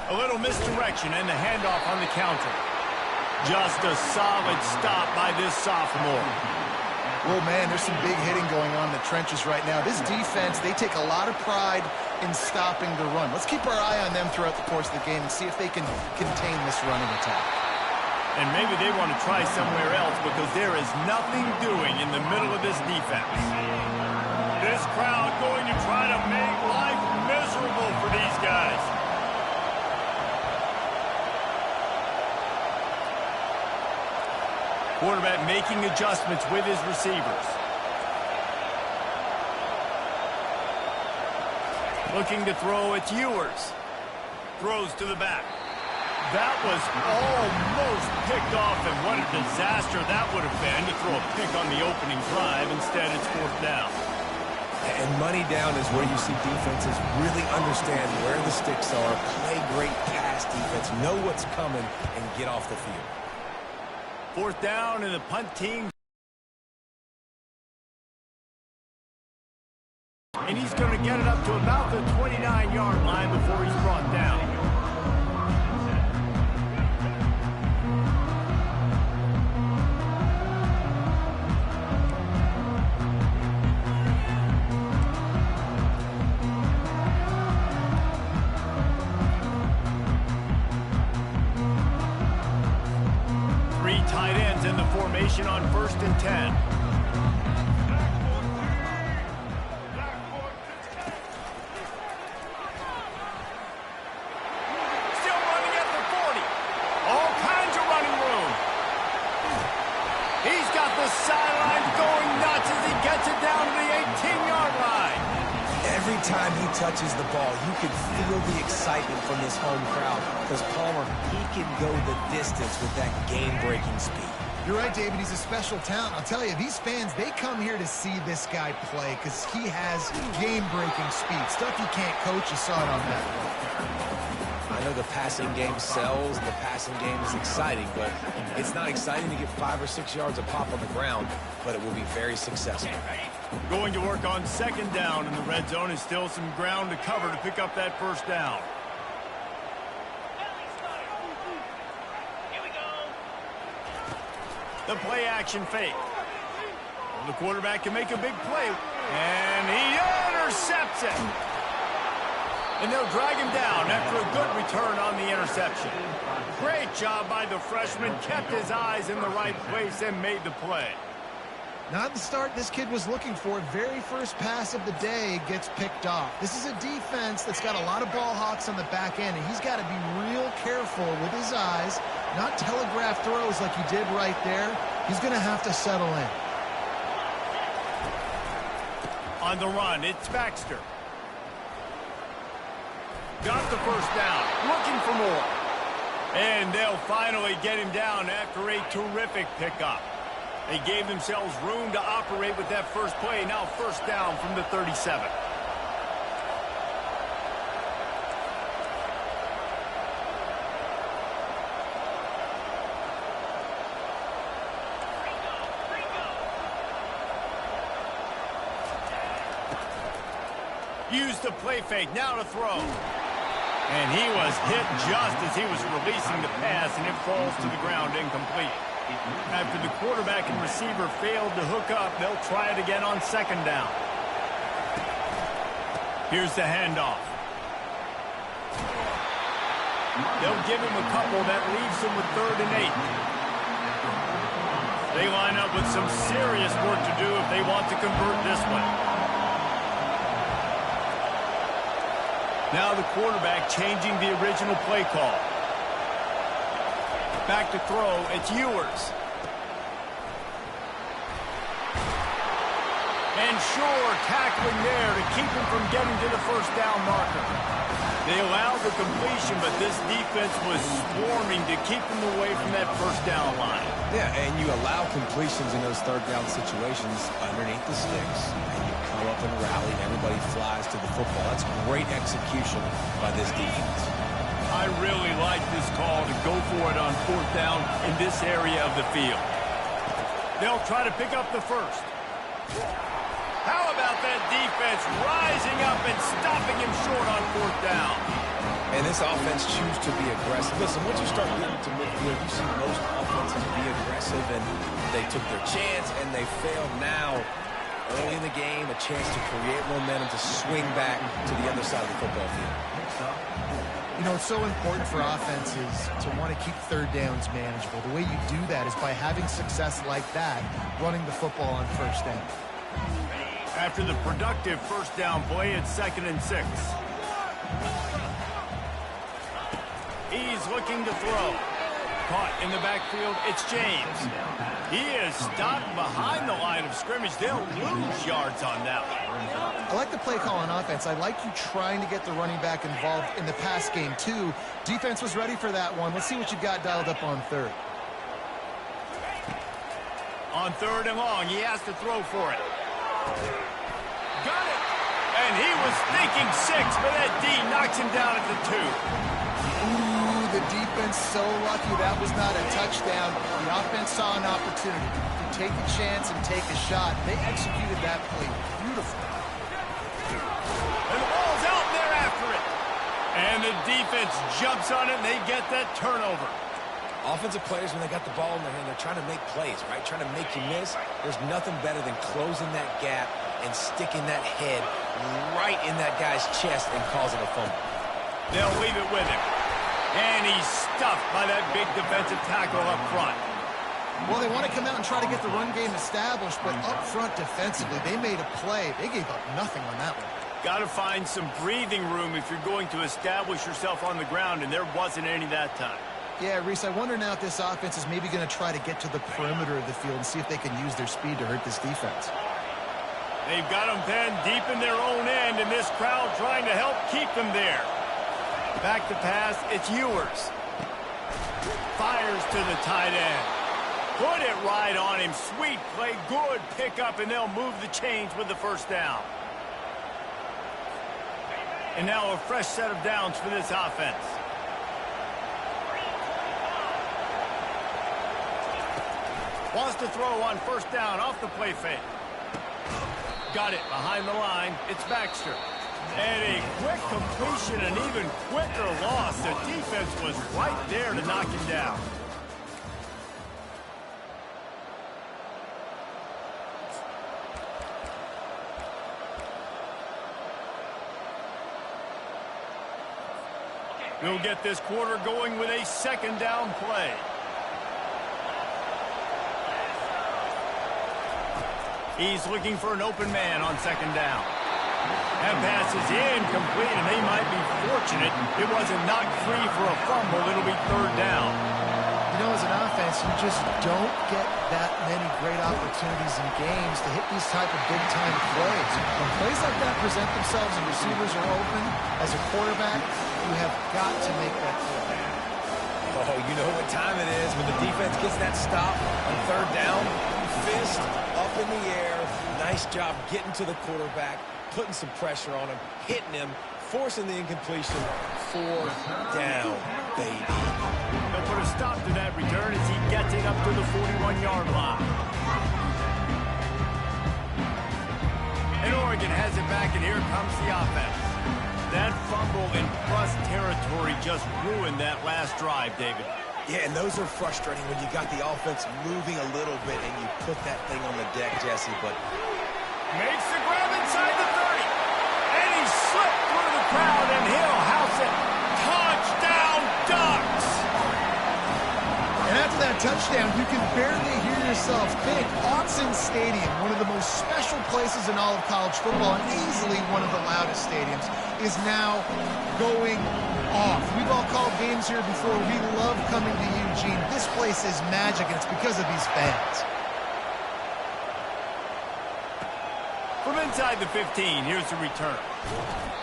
A little misdirection and the handoff on the counter. Just a solid stop by this sophomore. Well, man, there's some big hitting going on in the trenches right now. This defense, they take a lot of pride in stopping the run. Let's keep our eye on them throughout the course of the game and see if they can contain this running attack. And maybe they want to try somewhere else because there is nothing doing in the middle of this defense. This crowd going to try to make life miserable for these guys. Quarterback making adjustments with his receivers. Looking to throw, it's Ewers. Throws to the back. That was almost picked off, and what a disaster that would have been to throw a pick on the opening drive. Instead, it's 4th down. And money down is where you see defenses really understand where the sticks are, play great pass defense, know what's coming, and get off the field. 4th down, and the punt team. And he's going to get it up to about the 29-yard line before he's brought down. Three tight ends in the formation on 1st and 10. Sideline going nuts as he gets it down to the 18-yard line. Every time he touches the ball, you can feel the excitement from this home crowd because Palmer, he can go the distance with that game-breaking speed. You're right, David. He's a special talent. I'll tell you, these fans, they come here to see this guy play because he has game-breaking speed. Stuff you can't coach. You saw it on that play. I know the passing game sells, the passing game is exciting, but it's not exciting to get 5 or 6 yards of pop on the ground, but it will be very successful. Going to work on 2nd down in the red zone is still some ground to cover to pick up that 1st down. The play action fake. The quarterback can make a big play, and he intercepts it. And they'll drag him down after a good return on the interception. Great job by the freshman. Kept his eyes in the right place and made the play. Not the start this kid was looking for. Very first pass of the day gets picked off. This is a defense that's got a lot of ball hawks on the back end, and he's got to be real careful with his eyes, not telegraph throws like he did right there. He's going to have to settle in. On the run, it's Baxter. Got the 1st down, looking for more. And they'll finally get him down after a terrific pickup. They gave themselves room to operate with that first play. Now 1st down from the 37. Use the play fake, now to throw. And he was hit just as he was releasing the pass, and it falls to the ground incomplete. After the quarterback and receiver failed to hook up, they'll try it again on 2nd down. Here's the handoff. They'll give him a couple. That leaves him with 3rd and 8. They line up with some serious work to do if they want to convert this one. Now the quarterback changing the original play call. Back to throw, it's Ewers. And sure, tackling there to keep him from getting to the 1st down marker. They allowed the completion, but this defense was swarming to keep them away from that 1st down line. Yeah, and you allow completions in those 3rd down situations underneath the sticks. And you come up and rally, and everybody flies to the football. That's great execution by this defense. I really like this call to go for it on 4th down in this area of the field. They'll try to pick up the 1st. How about that defense rising up and stopping him short on 4th down? And this offense choose to be aggressive. Listen, once you start getting to midfield, you see most offenses be aggressive, and they took their chance, and they failed. Now, early in the game, a chance to create momentum, to swing back to the other side of the football field. You know, it's so important for offenses to want to keep third downs manageable. The way you do that is by having success like that, running the football on first down. After the productive first down play, it's 2nd and 6. He's looking to throw. Caught in the backfield, it's James. He is stopped behind the line of scrimmage. They'll lose yards on that one. I like the play call on offense. I like you trying to get the running back involved in the pass game, too. Defense was ready for that one. Let's see what you got dialed up on third. On 3rd and long, he has to throw for it. Got it! And he was thinking 6, but that D knocks him down at the 2. Ooh, the defense so lucky that was not a touchdown. The offense saw an opportunity to take a chance and take a shot. They executed that play beautifully. And the ball's out, and they're after it. And the defense jumps on it, and they get that turnover. Offensive players, when they got the ball in their hand, they're trying to make plays, right? Trying to make you miss. There's nothing better than closing that gap and sticking that head right in that guy's chest and causing a fumble. They'll leave it with him. And he's stuffed by that big defensive tackle up front. Well, they want to come out and try to get the run game established, but up front defensively, they made a play. They gave up nothing on that one. Got to find some breathing room if you're going to establish yourself on the ground, and there wasn't any that time. Yeah, Reese, I wonder now if this offense is maybe going to try to get to the perimeter of the field and see if they can use their speed to hurt this defense. They've got them penned deep in their own end, and this crowd trying to help keep them there. Back to pass, it's Ewers. Fires to the tight end. Put it right on him. Sweet play, good pickup, and they'll move the chains with the first down. And now a fresh set of downs for this offense. Wants to throw on first down off the play fake. Got it behind the line. It's Baxter. And a quick completion, an even quicker loss. The defense was right there to knock him down. We'll get this quarter going with a second down play. He's looking for an open man on second down. That pass is incomplete, and they might be fortunate it wasn't knocked free for a fumble. It'll be third down. You know, as an offense, you just don't get that many great opportunities in games to hit these type of big-time plays. When plays like that present themselves and receivers are open, as a quarterback, you have got to make that play. Oh, you know what time it is when the defense gets that stop on third down. Fist up in the air. Nice job getting to the quarterback, putting some pressure on him, hitting him, forcing the incompletion. Fourth down, baby. They'll put a stop to that return as he gets it up to the 41-yard line. And Oregon has it back, and here comes the offense. That fumble in plus territory just ruined that last drive, David. Yeah, and those are frustrating when you got the offense moving a little bit and you put that thing on the deck, Jesse, but... Makes the grab inside the 30. And he slipped through the crowd, and he'll house it. Touchdown, Ducks! And after that touchdown, you can barely hear yourself think. Autzen Stadium, one of the most special places in all of college football, and easily one of the loudest stadiums, is now going off. We've all called games here before. We love coming to Eugene. This place is magic, and it's because of these fans. From inside the 15, here's the return.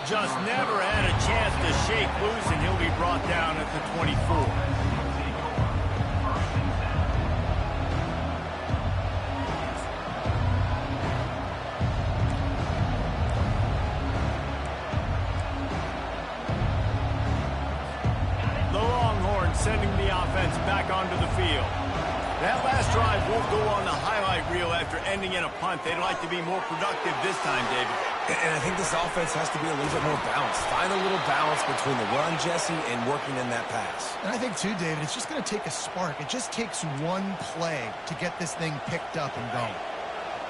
Just never had a chance to shake loose, and he'll be brought down at the 24. Sending the offense back onto the field. That last drive won't go on the highlight reel after ending in a punt. They'd like to be more productive this time, David. And I think this offense has to be a little bit more balanced. Find a little balance between the run, Jesse, and working in that pass. And I think, too, David, it's just going to take a spark. It just takes one play to get this thing picked up and going.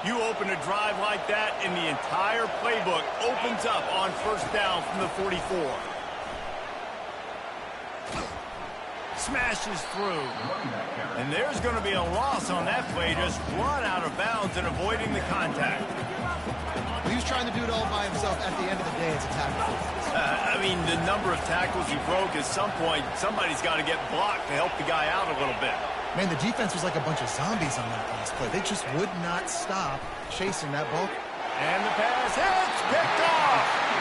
You open a drive like that, and the entire playbook opens up on first down from the 44. Smashes through. And there's going to be a loss on that play. Just run out of bounds and avoiding the contact. He was trying to do it all by himself. At the end of the day, it's a tackle. I mean, the number of tackles he broke, at some point, somebody's got to get blocked to help the guy out a little bit. Man, the defense was like a bunch of zombies on that last play. They just would not stop chasing that ball. And the pass hits, picked off.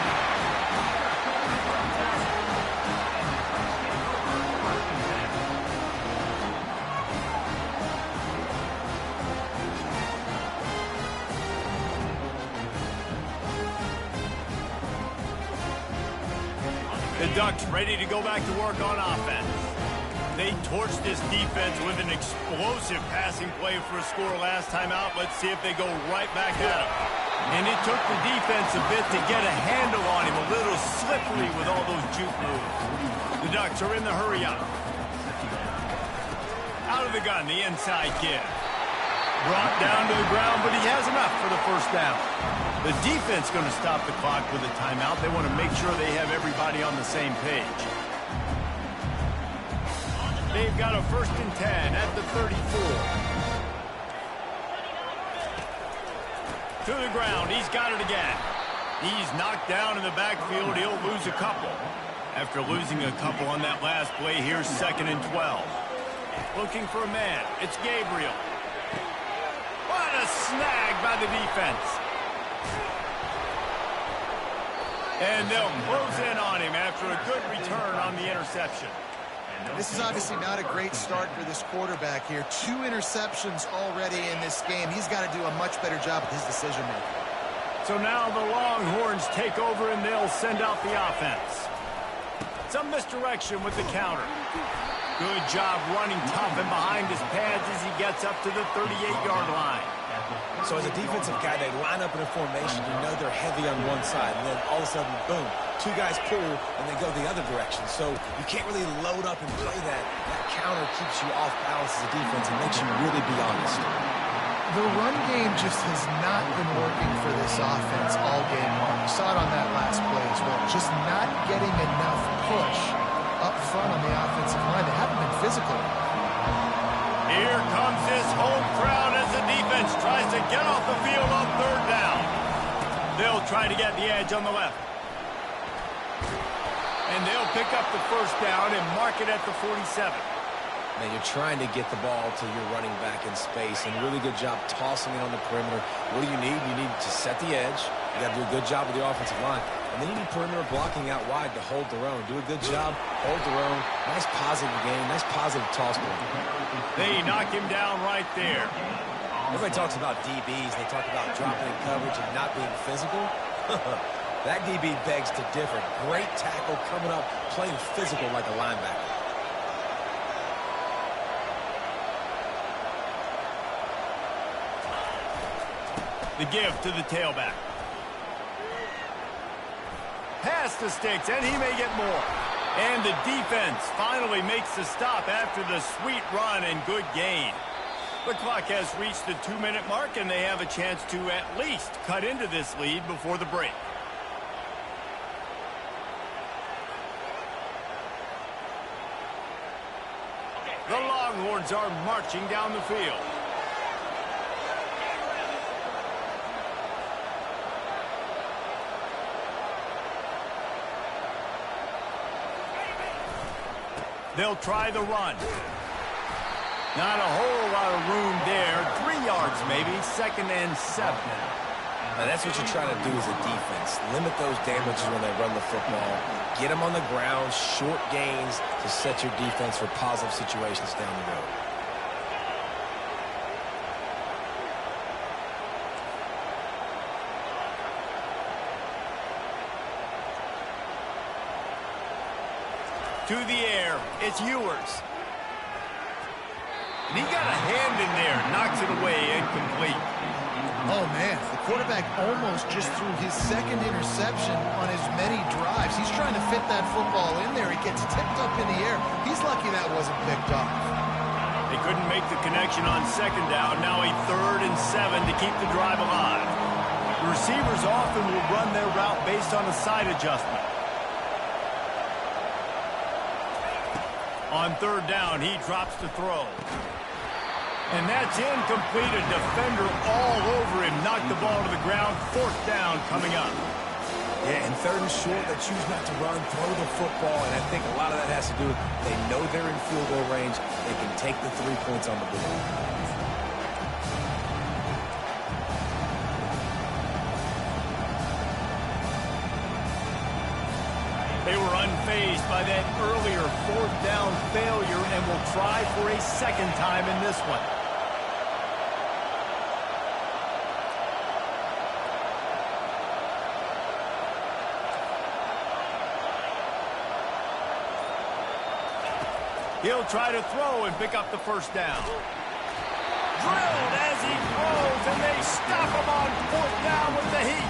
The Ducks ready to go back to work on offense. They torched this defense with an explosive passing play for a score last time out. Let's see if they go right back at him. And it took the defense a bit to get a handle on him, a little slippery with all those juke moves. The Ducks are in the hurry up. Out of the gun, the inside kid. Brought down to the ground, but he has enough for the first down. The defense going to stop the clock with a timeout. They want to make sure they have everybody on the same page. They've got a 1st and 10 at the 34. To the ground. He's got it again. He's knocked down in the backfield. He'll lose a couple. After losing a couple on that last play, here's 2nd and 12. Looking for a man. It's Gabriel. What a snag by the defense. And they'll close in on him after a good return on the interception. This is obviously not a great start for this quarterback here. 2 interceptions already in this game. He's got to do a much better job with his decision-making. So now the Longhorns take over and they'll send out the offense. Some misdirection with the counter. Good job running tough and behind his pads as he gets up to the 38-yard line. So as a defensive guy, they line up in a formation. You know they're heavy on one side, and then all of a sudden, boom, 2 guys pull, and they go the other direction. So you can't really load up and play that. That counter keeps you off balance as a defense and makes you really be honest. The run game just has not been working for this offense all game long. You saw it on that last play as well. Just not getting enough push up front on the offensive line. They haven't been physical. Here comes this home crowd as the defense tries to get off the field on 3rd down. They'll try to get the edge on the left. And they'll pick up the 1st down and mark it at the 47. Now you're trying to get the ball to your running back in space, and really good job tossing it on the perimeter. What do you need? You need to set the edge. You got to do a good job with the offensive line. And then you need perimeter blocking out wide to hold their own. Do a good job, hold their own. Nice positive game, nice positive toss ball. They knock him down right there. Everybody talks about DBs. They talk about dropping in coverage and not being physical. That DB begs to differ. Great tackle coming up, playing physical like a linebacker. The give to the tailback. Pass the sticks, and he may get more. And the defense finally makes the stop after the sweet run and good gain. The clock has reached the 2-minute mark, and they have a chance to at least cut into this lead before the break. The Longhorns are marching down the field. They'll try the run. Not a whole lot of room there. 3 yards maybe. 2nd and 7. Now that's what you're trying to do as a defense. Limit those damages when they run the football. Get them on the ground, short gains to set your defense for positive situations down the road. To the air, it's Ewers. And he got a hand in there, knocks it away, incomplete. Oh, man, the quarterback almost just threw his second interception on as many drives. He's trying to fit that football in there. It gets tipped up in the air. He's lucky that wasn't picked off. They couldn't make the connection on second down. Now a 3rd and 7 to keep the drive alive. The receivers often will run their route based on a side adjustment. On 3rd down, he drops to throw. And that's incomplete. A defender all over him. Knocked the ball to the ground. 4th down coming up. Yeah, and 3rd and short, they choose not to run, throw the football, and I think a lot of that has to do with they know they're in field goal range. They can take the 3 points on the board. They were unfazed by that earlier 4th down failure and will try for a 2nd time in this one. He'll try to throw and pick up the 1st down. Drilled as he throws, and they stop him on 4th down with the heat.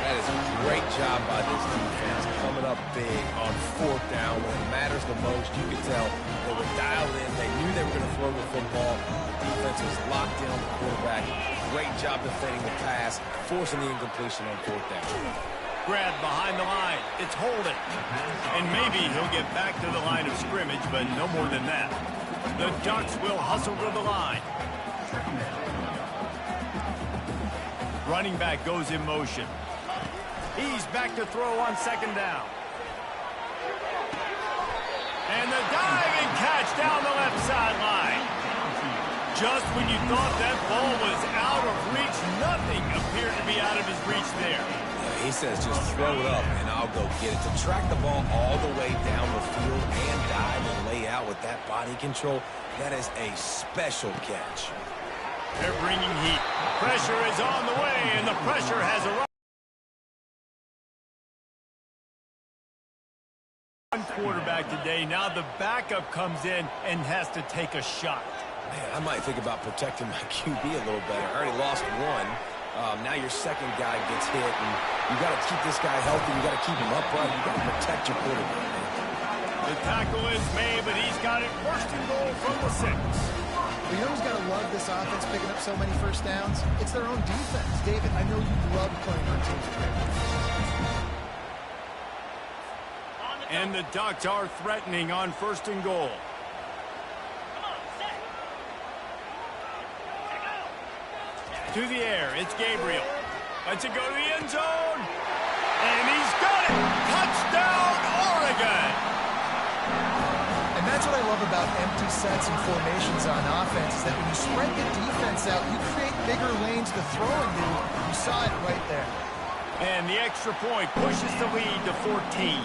That is a great job by this defense, coming up big on 4th down when it matters the most. You could tell they were dialed in. They knew they were going to throw the football. Defense was locked in on the quarterback. Great job defending the pass, forcing the incompletion on 4th down. Grab behind the line. It's holding. And maybe he'll get back to the line of scrimmage, but no more than that. The Ducks will hustle to the line. Running back goes in motion. He's back to throw on 2nd down. And the diving catch down the left sideline. Just when you thought that ball was out of reach, nothing appeared to be out of his reach there. He says just throw it up and I'll go get it. To track the ball all the way down the field and dive and lay out with that body control, that is a special catch. They're bringing heat. Pressure is on the way, and the pressure has arrived. One quarterback today. Now the backup comes in and has to take a shot. Man, I might think about protecting my QB a little better. I already lost one. Now your 2nd guy gets hit, and you got to keep this guy healthy. You got to keep him upright. You got to protect your quarterback. The tackle is made, but he's got it 1st and goal from the 6. Well, you know who's got to love this offense picking up so many 1st downs? It's their own defense. David, I know you love playing on teams. And the Ducks are threatening on 1st and goal. To the air, it's Gabriel. Lets it go to the end zone. And he's got it! Touchdown, Oregon! And that's what I love about empty sets and formations on offense, is that when you spread the defense out, you create bigger lanes to throw into. You saw it right there. And the extra point pushes the lead to 14.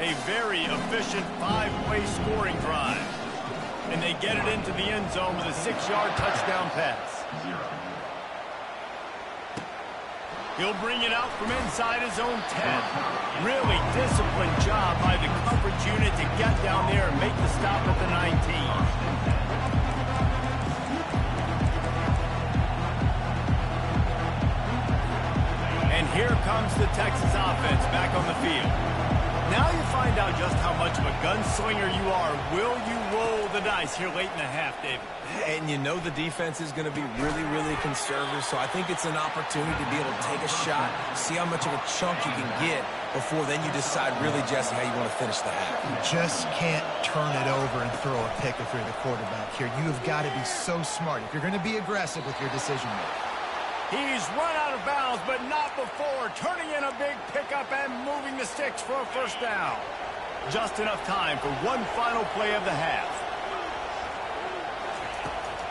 A very efficient 5-play scoring drive. And they get it into the end zone with a 6-yard touchdown pass. He'll bring it out from inside his own 10. Really disciplined job by the coverage unit to get down there and make the stop at the 19. And here comes the Texas offense back on the field. Now you find out just how much of a gunslinger you are. Will you roll the dice here late in the half, David? And you know the defense is going to be really, really conservative, so I think it's an opportunity to be able to take a shot, see how much of a chunk you can get before then you decide really, Jesse, how you want to finish the half. You just can't turn it over and throw a pick if you're the quarterback here. You have got to be so smart if you're going to be aggressive with your decision making. He's run out of bounds, but not before. Turning in a big pickup and moving the sticks for a 1st down. Just enough time for one final play of the half.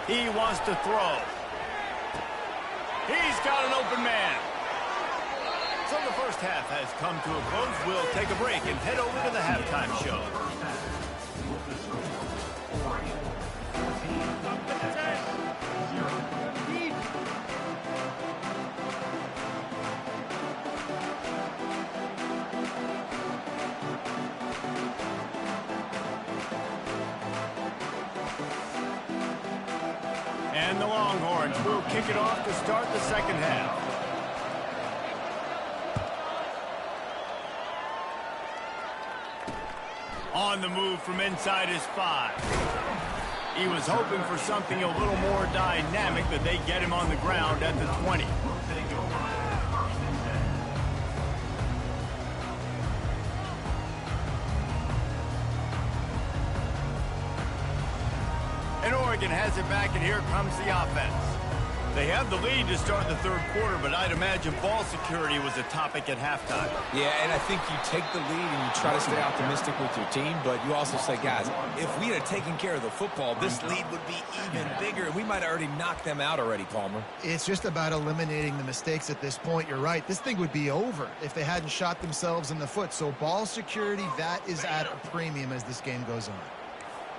He wants to throw. He's got an open man. So the 1st half has come to a close. We'll take a break and head over to the halftime show. And the Longhorns will kick it off to start the second half. On the move from inside his 5. He was hoping for something a little more dynamic, but they get him on the ground at the 20. And Oregon has it back, and here comes the offense. They have the lead to start the third quarter, but I'd imagine ball security was a topic at halftime. Yeah, and I think you take the lead and you try to stay optimistic with your team, but you also say, guys, if we had taken care of the football, this lead would be even bigger, and we might have already knocked them out already, Palmer. It's just about eliminating the mistakes at this point. You're right. This thing would be over if they hadn't shot themselves in the foot. So ball security, that is at a premium as this game goes on.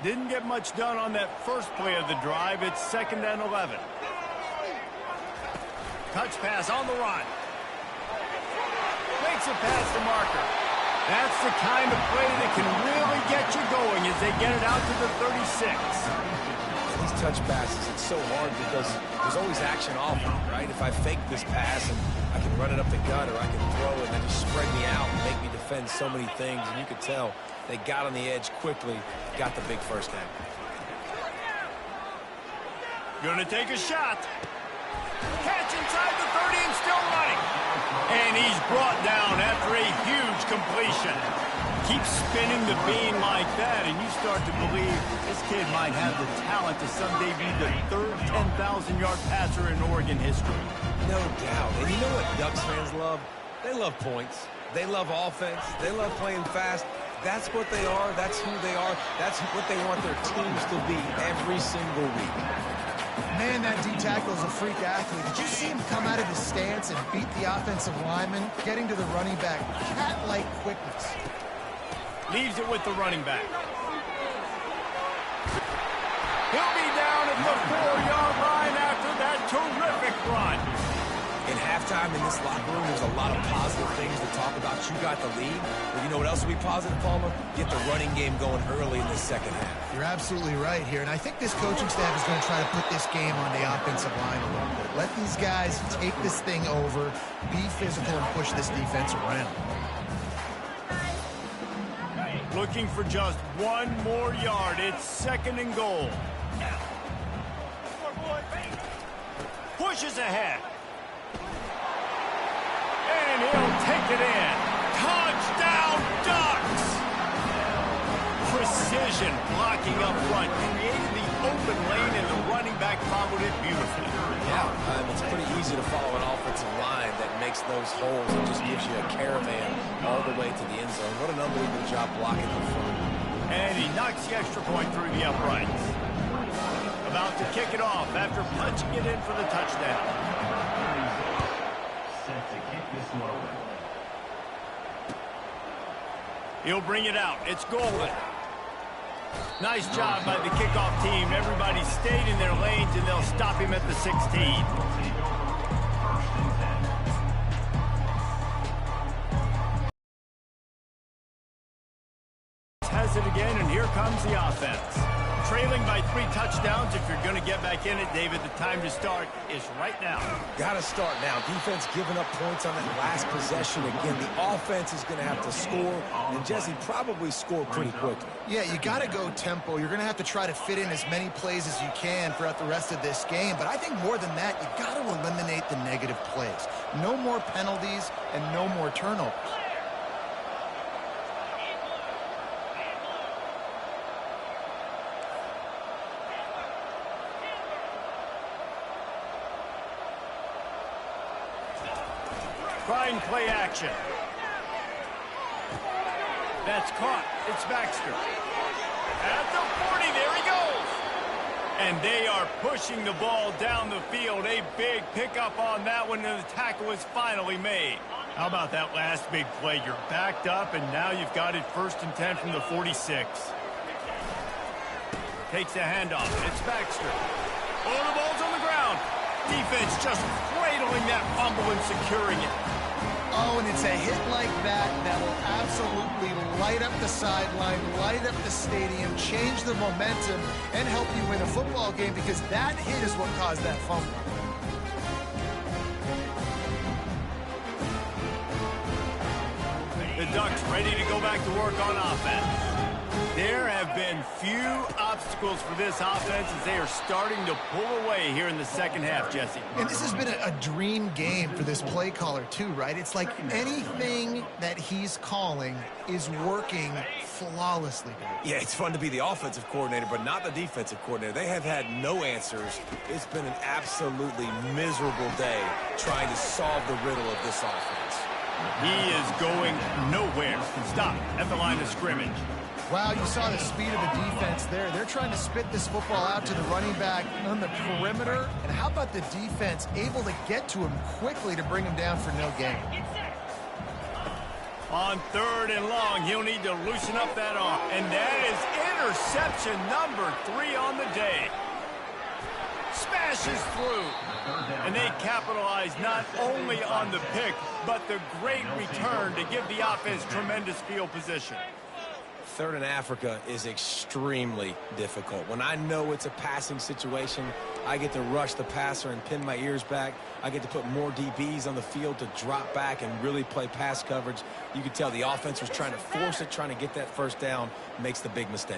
Didn't get much done on that first play of the drive. It's 2nd and 11. Touch pass on the run. Makes it past the marker. That's the kind of play that can really get you going as they get it out to the 36. These touch passes, it's so hard because there's always action off of it, right? If I fake this pass and I can run it up the gut or I can throw it and then just spread me out and make me defend so many things, and you could tell they got on the edge quickly, got the big first down. Gonna take a shot. Catch inside the 30 and still running. And he's brought down after a huge completion. Keep spinning the bean like that, and you start to believe this kid might have the talent to someday be the third 10,000-yard passer in Oregon history. No doubt. And you know what Ducks fans love? They love points. They love offense. They love playing fast. That's what they are. That's who they are. That's what they want their teams to be every single week. Man, that D-tackle is a freak athlete. Did you see him come out of his stance and beat the offensive lineman, getting to the running back? Cat-like quickness. Leaves it with the running back. He'll be down at the 4-yard line after that terrific run. In halftime in this locker room, there's a lot of positive things to talk about. You got the lead. But you know what else will be positive, Palmer? Get the running game going early in the second half. You're absolutely right here. And I think this coaching staff is going to try to put this game on the offensive line a little bit. Let these guys take this thing over, be physical, and push this defense around. Looking for just one more yard. It's 2nd and goal. Pushes ahead. And he'll take it in. Touchdown, Ducks! Precision blocking up front. Created the open lane, and the running back followed it beautifully. Yeah, it's pretty easy to follow an offensive line that makes those holes and just gives you a caravan all the way to the end zone. What an unbelievable job blocking the front. And he knocks the extra point through the uprights. About to kick it off after punching it in for the touchdown. He'll bring it out. It's golden. Nice job by the kickoff team. Everybody stayed in their lanes, and they'll stop him at the 16. Has it again, and here comes the offense. Trailing by 3 touchdowns. If you're going to get back in it, David, the time to start is right now. Got to start now. Defense giving up points on that last possession. Again, the offense is going to have to score, and Jesse probably score pretty quickly. Yeah, you got to go tempo. You're going to have to try to fit in as many plays as you can throughout the rest of this game. But I think more than that, you got to eliminate the negative plays. No more penalties and no more turnovers. Trying play action. That's caught. It's Baxter. At the 40, there he goes. And they are pushing the ball down the field. A big pickup on that one, and the tackle is finally made. How about that last big play? You're backed up, and now you've got it 1st and 10 from the 46. Takes the handoff. It's Baxter. Oh, the ball's on the ground. Defense just cradling that fumble and securing it. Oh, and it's a hit like that that will absolutely light up the sideline, light up the stadium, change the momentum, and help you win a football game, because that hit is what caused that fumble. The Ducks ready to go back to work on offense. There have been few obstacles for this offense as they are starting to pull away here in the second half, Jesse. And this has been a dream game for this play caller too, right? It's like anything that he's calling is working flawlessly. Yeah, it's fun to be the offensive coordinator, but not the defensive coordinator. They have had no answers. It's been an absolutely miserable day trying to solve the riddle of this offense. He is going nowhere. Stop at the line of scrimmage. Wow, you saw the speed of the defense there. They're trying to spit this football out to the running back on the perimeter. And how about the defense able to get to him quickly to bring him down for no gain? On 3rd and long, he'll need to loosen up that arm. And that is interception number 3 on the day. Smashes through. And they capitalize not only on the pick, but the great return to give the offense tremendous field position. 3rd and Africa is extremely difficult. When I know it's a passing situation, I get to rush the passer and pin my ears back. I get to put more DBs on the field to drop back and really play pass coverage. You can tell the offense was trying to force it, trying to get that first down, makes the big mistake.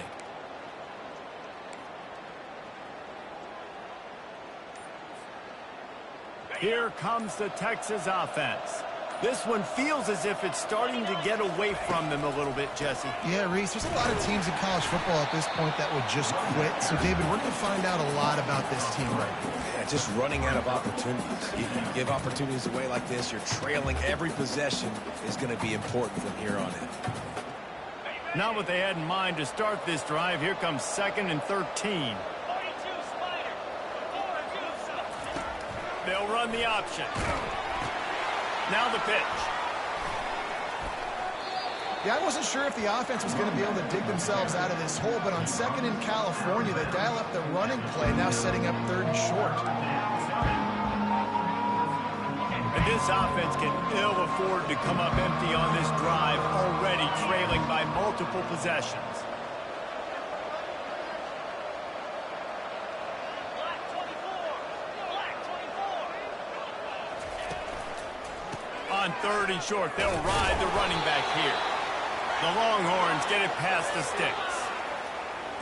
Here comes the Texas offense. This one feels as if it's starting to get away from them a little bit, Jesse. Yeah, Reese, there's a lot of teams in college football at this point that would just quit. So, David, we're going to find out a lot about this team right now. Yeah, just running out of opportunities. If you give opportunities away like this, you're trailing every possession is going to be important from here on in. Not what they had in mind to start this drive. Here comes 2nd and 13. They'll run the option. Now the pitch. Yeah, I wasn't sure if the offense was going to be able to dig themselves out of this hole, but on 2nd in California, they dial up the running play, now setting up 3rd and short. And this offense can ill afford to come up empty on this drive, already trailing by multiple possessions. On 3rd and short, they'll ride the running back here. The Longhorns get it past the sticks.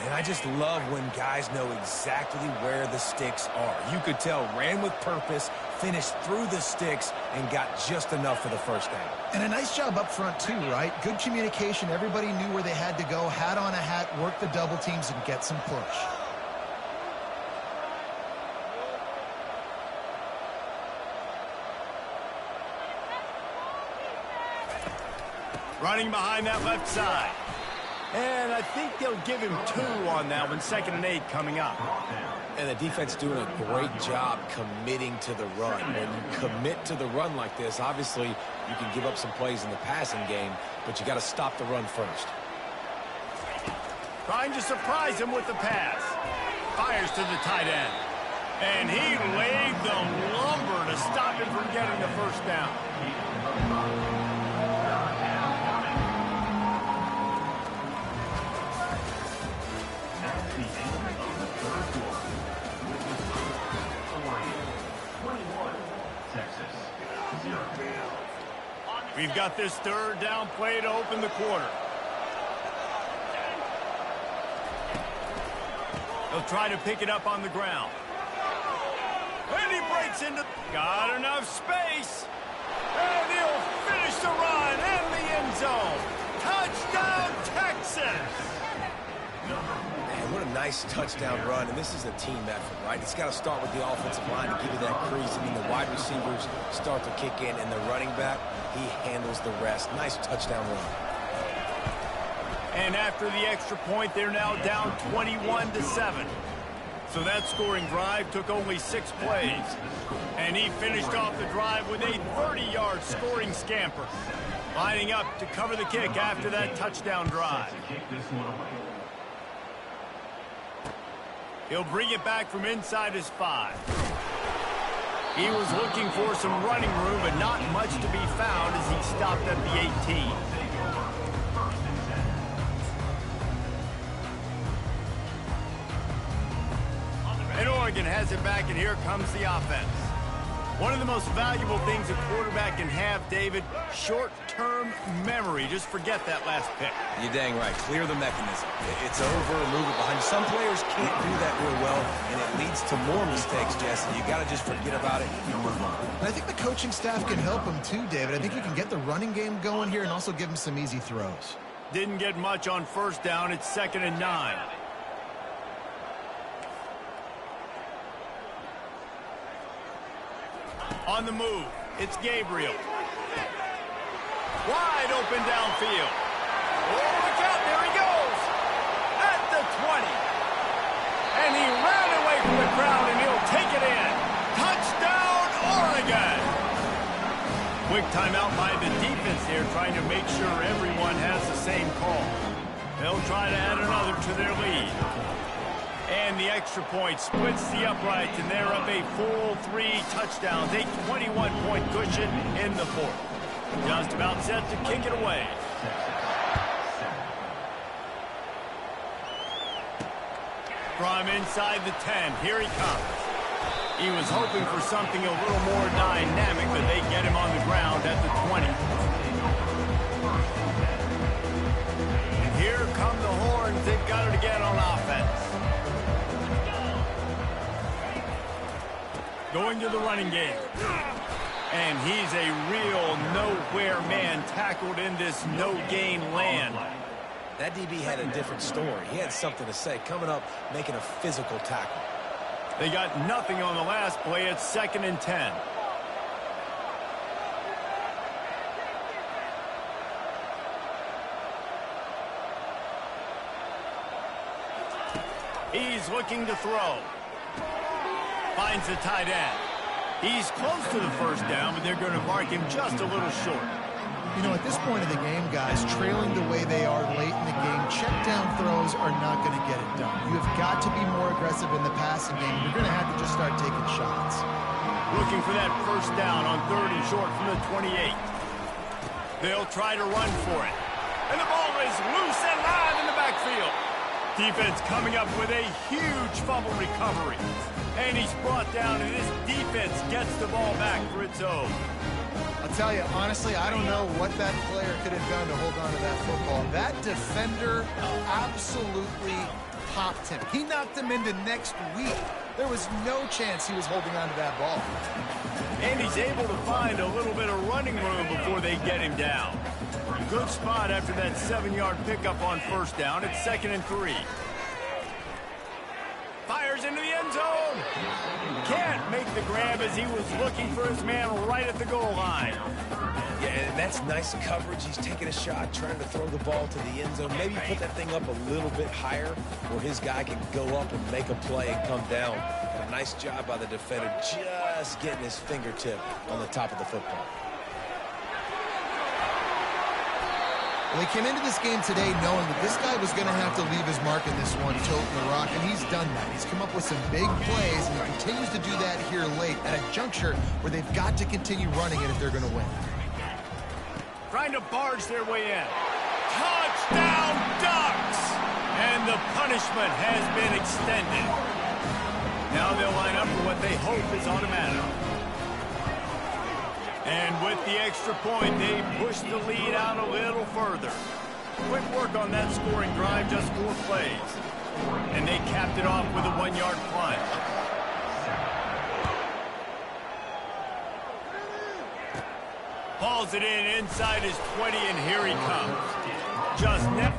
And I just love when guys know exactly where the sticks are. You could tell ran with purpose, finished through the sticks, and got just enough for the first down. And a nice job up front too, right? Good communication. Everybody knew where they had to go, hat on a hat, work the double teams, and get some push. Running behind that left side. And I think they'll give him 2 on that one. 2nd and 8 coming up. And the defense doing a great job committing to the run. When you commit to the run like this, obviously you can give up some plays in the passing game, but you got to stop the run first. Trying to surprise him with the pass. Fires to the tight end. And he laid the lumber to stop him from getting the first down. We've got this 3rd down play to open the quarter. They'll try to pick it up on the ground. And he breaks into... Got enough space. And he'll finish the run in the end zone. Touchdown, Texas! Man, what a nice touchdown run. And this is a team effort, right? It's got to start with the offensive line to give you that crease. I mean, the wide receivers start to kick in, and the running back, he handles the rest. Nice touchdown run. And after the extra point, they're now down 21-7. So that scoring drive took only 6 plays. And he finished off the drive with a 30-yard scoring scamper. Lining up to cover the kick after that touchdown drive. He'll bring it back from inside his 5. He was looking for some running room, but not much to be found as he stopped at the 18. And Oregon has it back, and here comes the offense. One of the most valuable things a quarterback can have, David, short-term memory. Just forget that last pick. You're dang right. Clear the mechanism. It's over, move it behind. Some players can't do that real well, and it leads to more mistakes, Jesse. You got to just forget about it and move on. And I think the coaching staff can help him too, David. I think you can get the running game going here and also give him some easy throws. Didn't get much on first down. It's 2nd and 9. On the move, it's Gabriel. Wide open downfield. Oh, look out, there he goes. At the 20. And he ran away from the crowd, and he'll take it in. Touchdown, Oregon. Quick timeout by the defense here, trying to make sure everyone has the same call. They'll try to add another to their lead. And the extra point splits the uprights, and they're up a full 3 touchdowns, a 21-point cushion in the 4th. Just about set to kick it away. From inside the 10, here he comes. He was hoping for something a little more dynamic, but they get him on the ground at the 20. And here come the Horns. They've got it again on offense. Going to the running game. And he's a real nowhere man tackled in this no-gain land. That DB had a different story. He had something to say. Coming up, making a physical tackle. They got nothing on the last play. It's 2nd and 10. He's looking to throw. Finds the tight end. He's close to the first down, but they're going to mark him just a little short. You know, at this point of the game, guys, trailing the way they are late in the game, check down throws are not going to get it done. You have got to be more aggressive in the passing game. You're going to have to just start taking shots. Looking for that first down on 3rd and short from the 28. They'll try to run for it. And the ball is loose and live in the backfield. Defense coming up with a huge fumble recovery. And he's brought down, and this defense gets the ball back for its own. I'll tell you, honestly, I don't know what that player could have done to hold on to that football. That defender absolutely popped him. He knocked him into next week. There was no chance he was holding on to that ball. And he's able to find a little bit of running room before they get him down. Good spot after that 7-yard pickup on first down. It's 2nd and 3. Fires into the end zone. Can't make the grab as he was looking for his man right at the goal line. Yeah, and that's nice coverage. He's taking a shot, trying to throw the ball to the end zone. Maybe put that thing up a little bit higher where his guy can go up and make a play and come down. And a nice job by the defender just getting his fingertip on the top of the football. Well, he came into this game today knowing that this guy was going to have to leave his mark in this one, toting the rock, and he's done that. He's come up with some big plays, and he continues to do that here late at a juncture where they've got to continue running it if they're going to win. Trying to barge their way in. Touchdown, Ducks! And the punishment has been extended. Now they'll line up for what they hope is automatic. And with the extra point, they push the lead out a little further. Quick work on that scoring drive, just 4 plays. And they capped it off with a 1-yard plunge. Hauls it in inside his 20, and here he comes. Just never.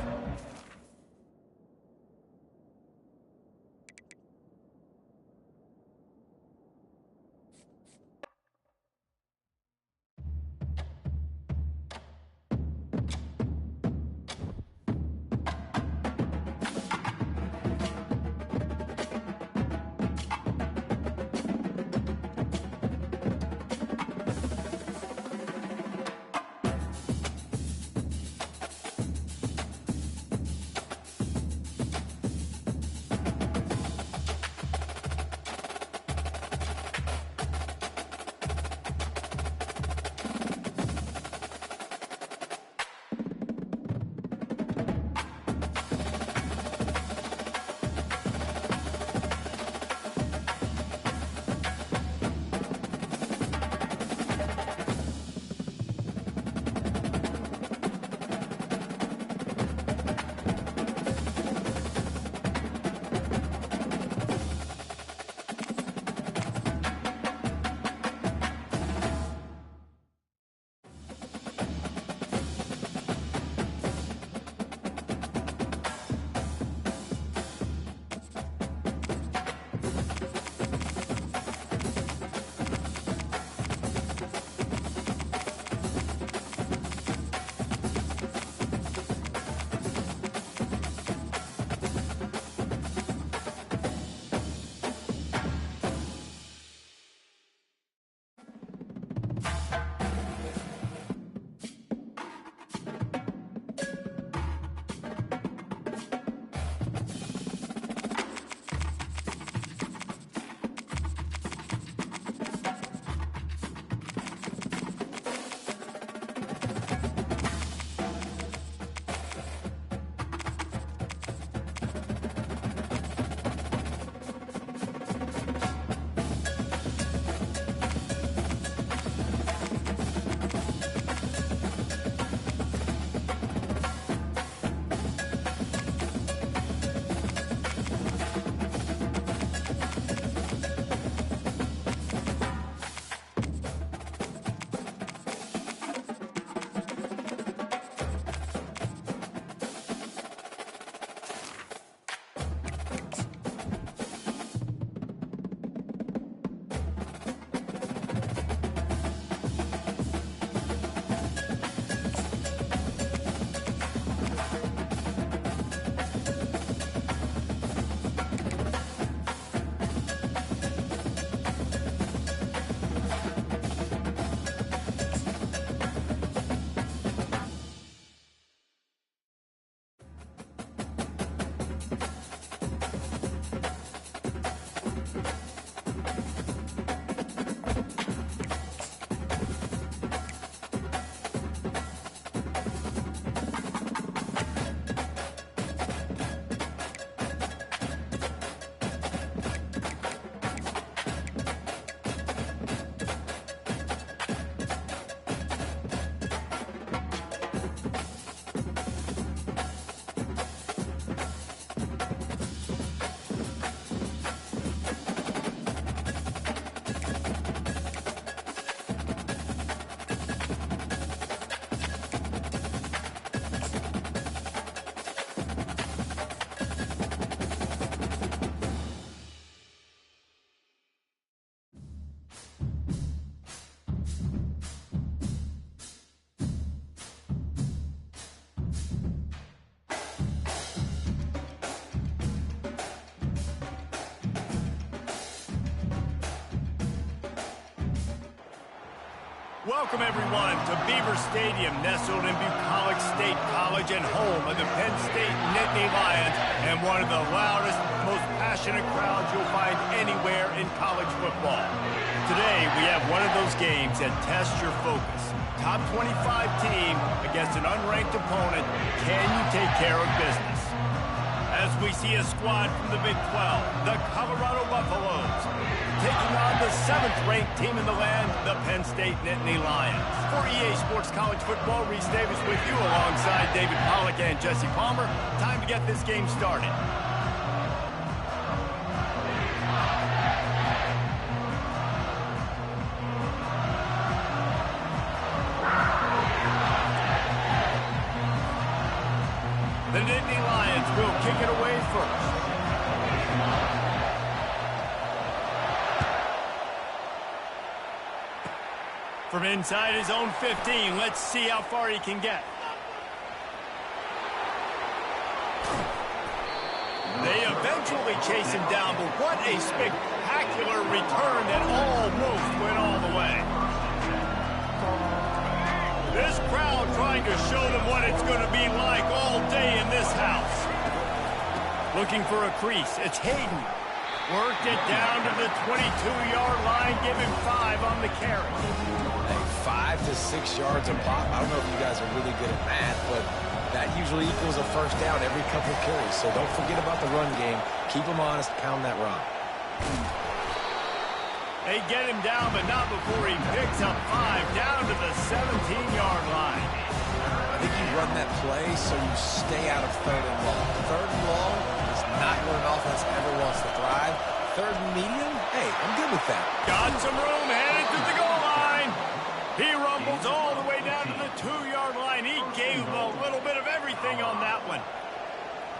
Welcome, everyone, to Beaver Stadium, nestled in Bucolic State College and home of the Penn State Nittany Lions, and one of the loudest, most passionate crowds you'll find anywhere in college football. Today, we have one of those games that tests your focus. Top 25 team against an unranked opponent. Can you take care of business? As we see a squad from the Big 12, the Colorado Buffaloes, taking on the 7th-ranked team in the land, the Penn State Nittany Lions. For EA Sports College Football, Reese Davis with you alongside David Pollack and Jesse Palmer. Time to get this game started. The Nittany Lions will kick it away first. From inside his own 15, let's see how far he can get. They eventually chase him down, but what a spectacular return that almost went all the way. This crowd trying to show them what it's going to be like all day in this house. Looking for a crease. It's Hayden. Worked it down to the 22-yard line. Give him 5 on the carry. Hey, 5 to 6 yards a pop. I don't know if you guys are really good at math, but that usually equals a first down every couple of carries. So don't forget about the run game. Keep them honest. Pound that rock. They get him down, but not before he picks up 5 down to the 17-yard line. I think you run that play so you stay out of 3rd and long. 3rd and long is not where an offense ever wants to thrive. 3rd and medium, hey, I'm good with that. Got some room, headed to the goal line. He rumbles all the way down to the 2-yard line. He gave a little bit of everything on that one.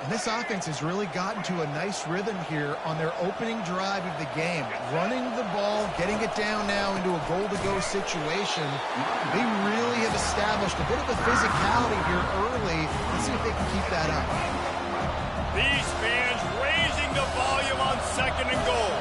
And this offense has really gotten to a nice rhythm here on their opening drive of the game. Running the ball, getting it down now into a goal-to-go situation. They really have established a bit of a physicality here early. Let's see if they can keep that up. These fans raising the volume on 2nd and goal.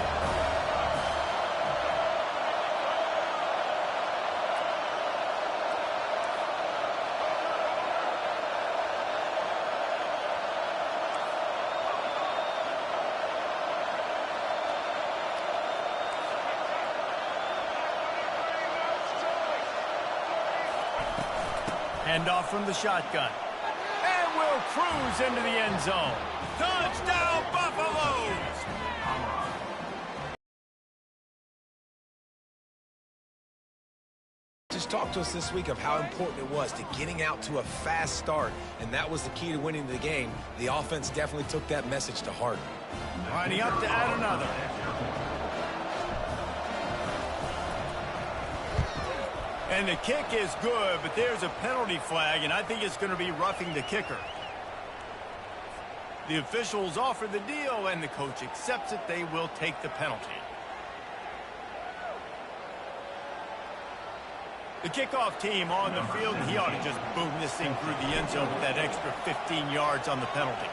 Handoff from the shotgun. And we'll cruise into the end zone. Touchdown, Buffaloes! Just talk to us this week of how important it was to getting out to a fast start, and that was the key to winning the game. The offense definitely took that message to heart. Lining up to add another. And the kick is good, but there's a penalty flag, and I think it's going to be roughing the kicker. The officials offer the deal, and the coach accepts it. They will take the penalty. The kickoff team on the field, and he ought to just boom this thing through the end zone with that extra 15 yards on the penalty.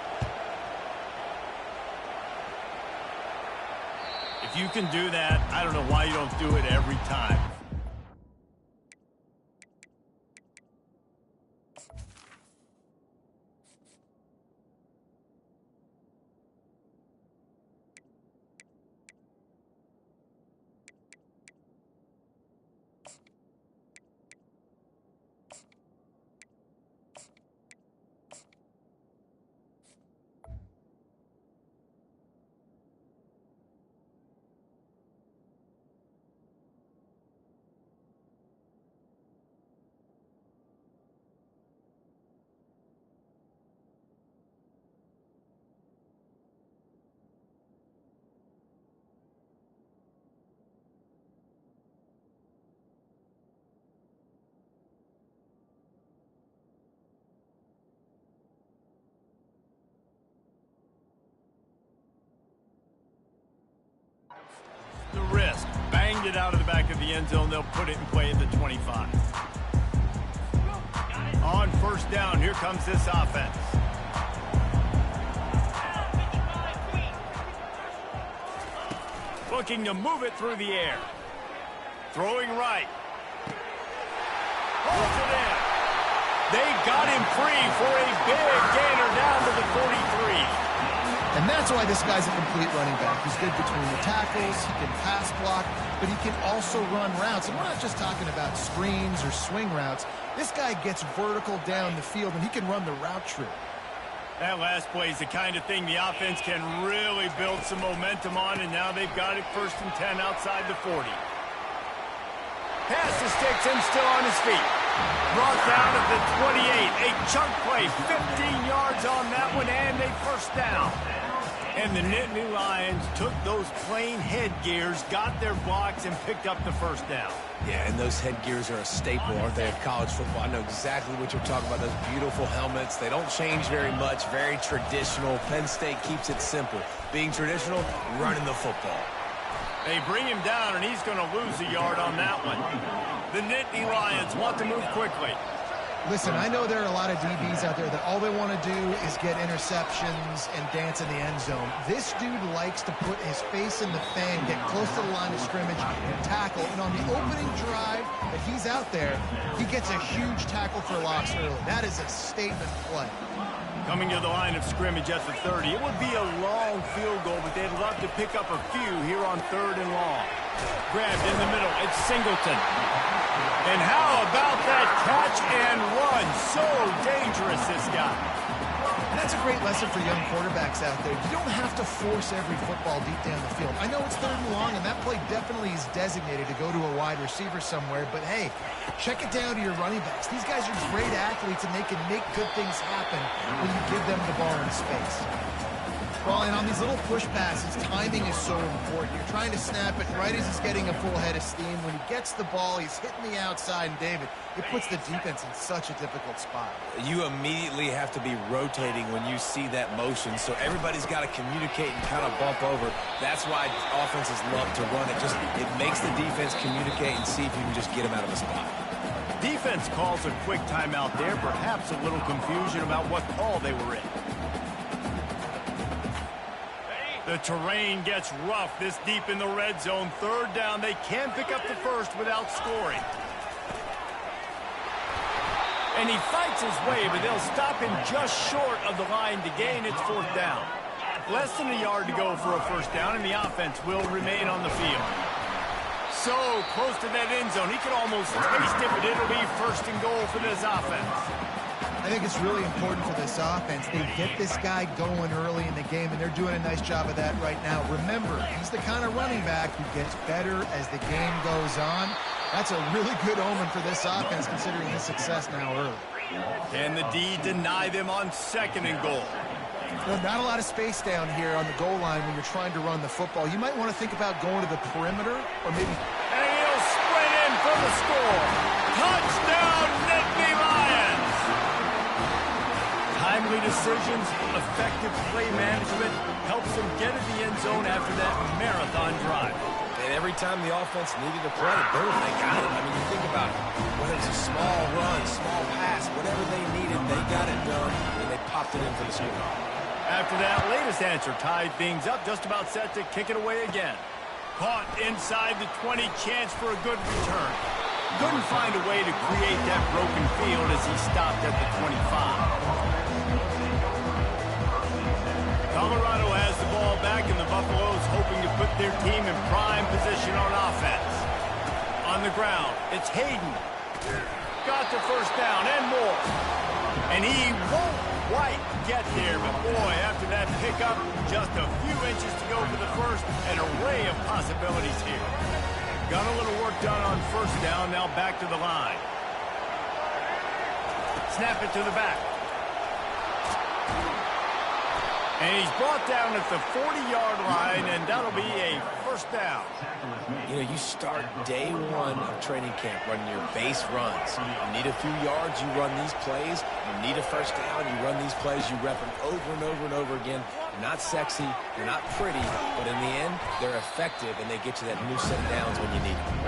If you can do that, I don't know why you don't do it every time. The risk. Banged it out of the back of the end zone. They'll put it in play at the 25. On 1st down, here comes this offense. Looking to move it through the air. Throwing right. Holds it in. They got him free for a big gainer down to the 43. And that's why this guy's a complete running back. He's good between the tackles, he can pass block, but he can also run routes. And we're not just talking about screens or swing routes. This guy gets vertical down the field, and he can run the route tree. That last play is the kind of thing the offense can really build some momentum on, and now they've got it 1st and 10 outside the 40. Pass to sticks and still on his feet. Brought down at the 28. A chunk play, 15 yards on that one, and a 1st down. And the Nittany Lions took those plain headgears, got their blocks, and picked up the 1st down. Yeah, and those headgears are a staple, aren't they, of college football? I know exactly what you're talking about, those beautiful helmets. They don't change very much, very traditional. Penn State keeps it simple. Being traditional, running the football. They bring him down, and he's going to lose a yard on that one. The Nittany Lions want to move quickly. Listen, I know there are a lot of DBs out there that all they want to do is get interceptions and dance in the end zone. This dude likes to put his face in the fan, get close to the line of scrimmage, and tackle. And on the opening drive that he's out there, he gets a huge tackle for loss early. That is a statement play. Coming to the line of scrimmage at the 30. It would be a long field goal, but they'd love to pick up a few here on 3rd and long. Grabbed in the middle. It's Singleton. And how about that catch and run? So dangerous, this guy. And that's a great lesson for young quarterbacks out there. You don't have to force every football deep down the field. I know it's 3rd and long, and that play definitely is designated to go to a wide receiver somewhere, but hey, check it down to your running backs. These guys are great athletes, and they can make good things happen when you give them the ball in space. Well, and on these little push passes, timing is so important. You're trying to snap it right as he's getting a full head of steam. When he gets the ball, he's hitting the outside, and David, it puts the defense in such a difficult spot. You immediately have to be rotating when you see that motion, so everybody's got to communicate and kind of bump over. That's why offenses love to run it. It makes the defense communicate and see if you can just get him out of a spot. Defense calls a quick timeout there, perhaps a little confusion about what call they were in. The terrain gets rough this deep in the red zone. 3rd down. They can pick up the 1st without scoring. And he fights his way, but they'll stop him just short of the line to gain. It's 4th down. Less than a yard to go for a 1st down, and the offense will remain on the field. So close to that end zone. He could almost taste it, but it'll be 1st and goal for this offense. I think it's really important for this offense. They get this guy going early in the game, and they're doing a nice job of that right now. Remember, he's the kind of running back who gets better as the game goes on. That's a really good omen for this offense, considering his success now early. Can the D deny them on 2nd and goal? No, not a lot of space down here on the goal line when you're trying to run the football. You might want to think about going to the perimeter, or maybe... And he'll sprint in for the score. Touchdown, Nittany Lions! Timely decisions, effective play management helps them get in the end zone after that marathon drive. And every time the offense needed a play, boom, they got it. I mean, you think about it, whether it's a small run, small pass, whatever they needed, they got it done, and they popped it in for the score. After that latest answer tied things up, just about set to kick it away again. Caught inside the 20, chance for a good return. Couldn't find a way to create that broken field as he stopped at the 25. Colorado has the ball back, and the Buffaloes hoping to put their team in prime position on offense. On the ground, it's Hayden. Got the 1st down and more. And he won't quite get there, but boy, after that pickup, just a few inches to go for the 1st. An array of possibilities here. Got a little work done on 1st down, now back to the line. Snap it to the back. And he's brought down at the 40-yard line, and that'll be a 1st down. You know, you start day 1 of training camp running your base runs. You need a few yards, you run these plays. You need a 1st down, you run these plays. You rep them over and over and over again. They're not sexy, they're not pretty, but in the end, they're effective, and they get you that new set of downs when you need them.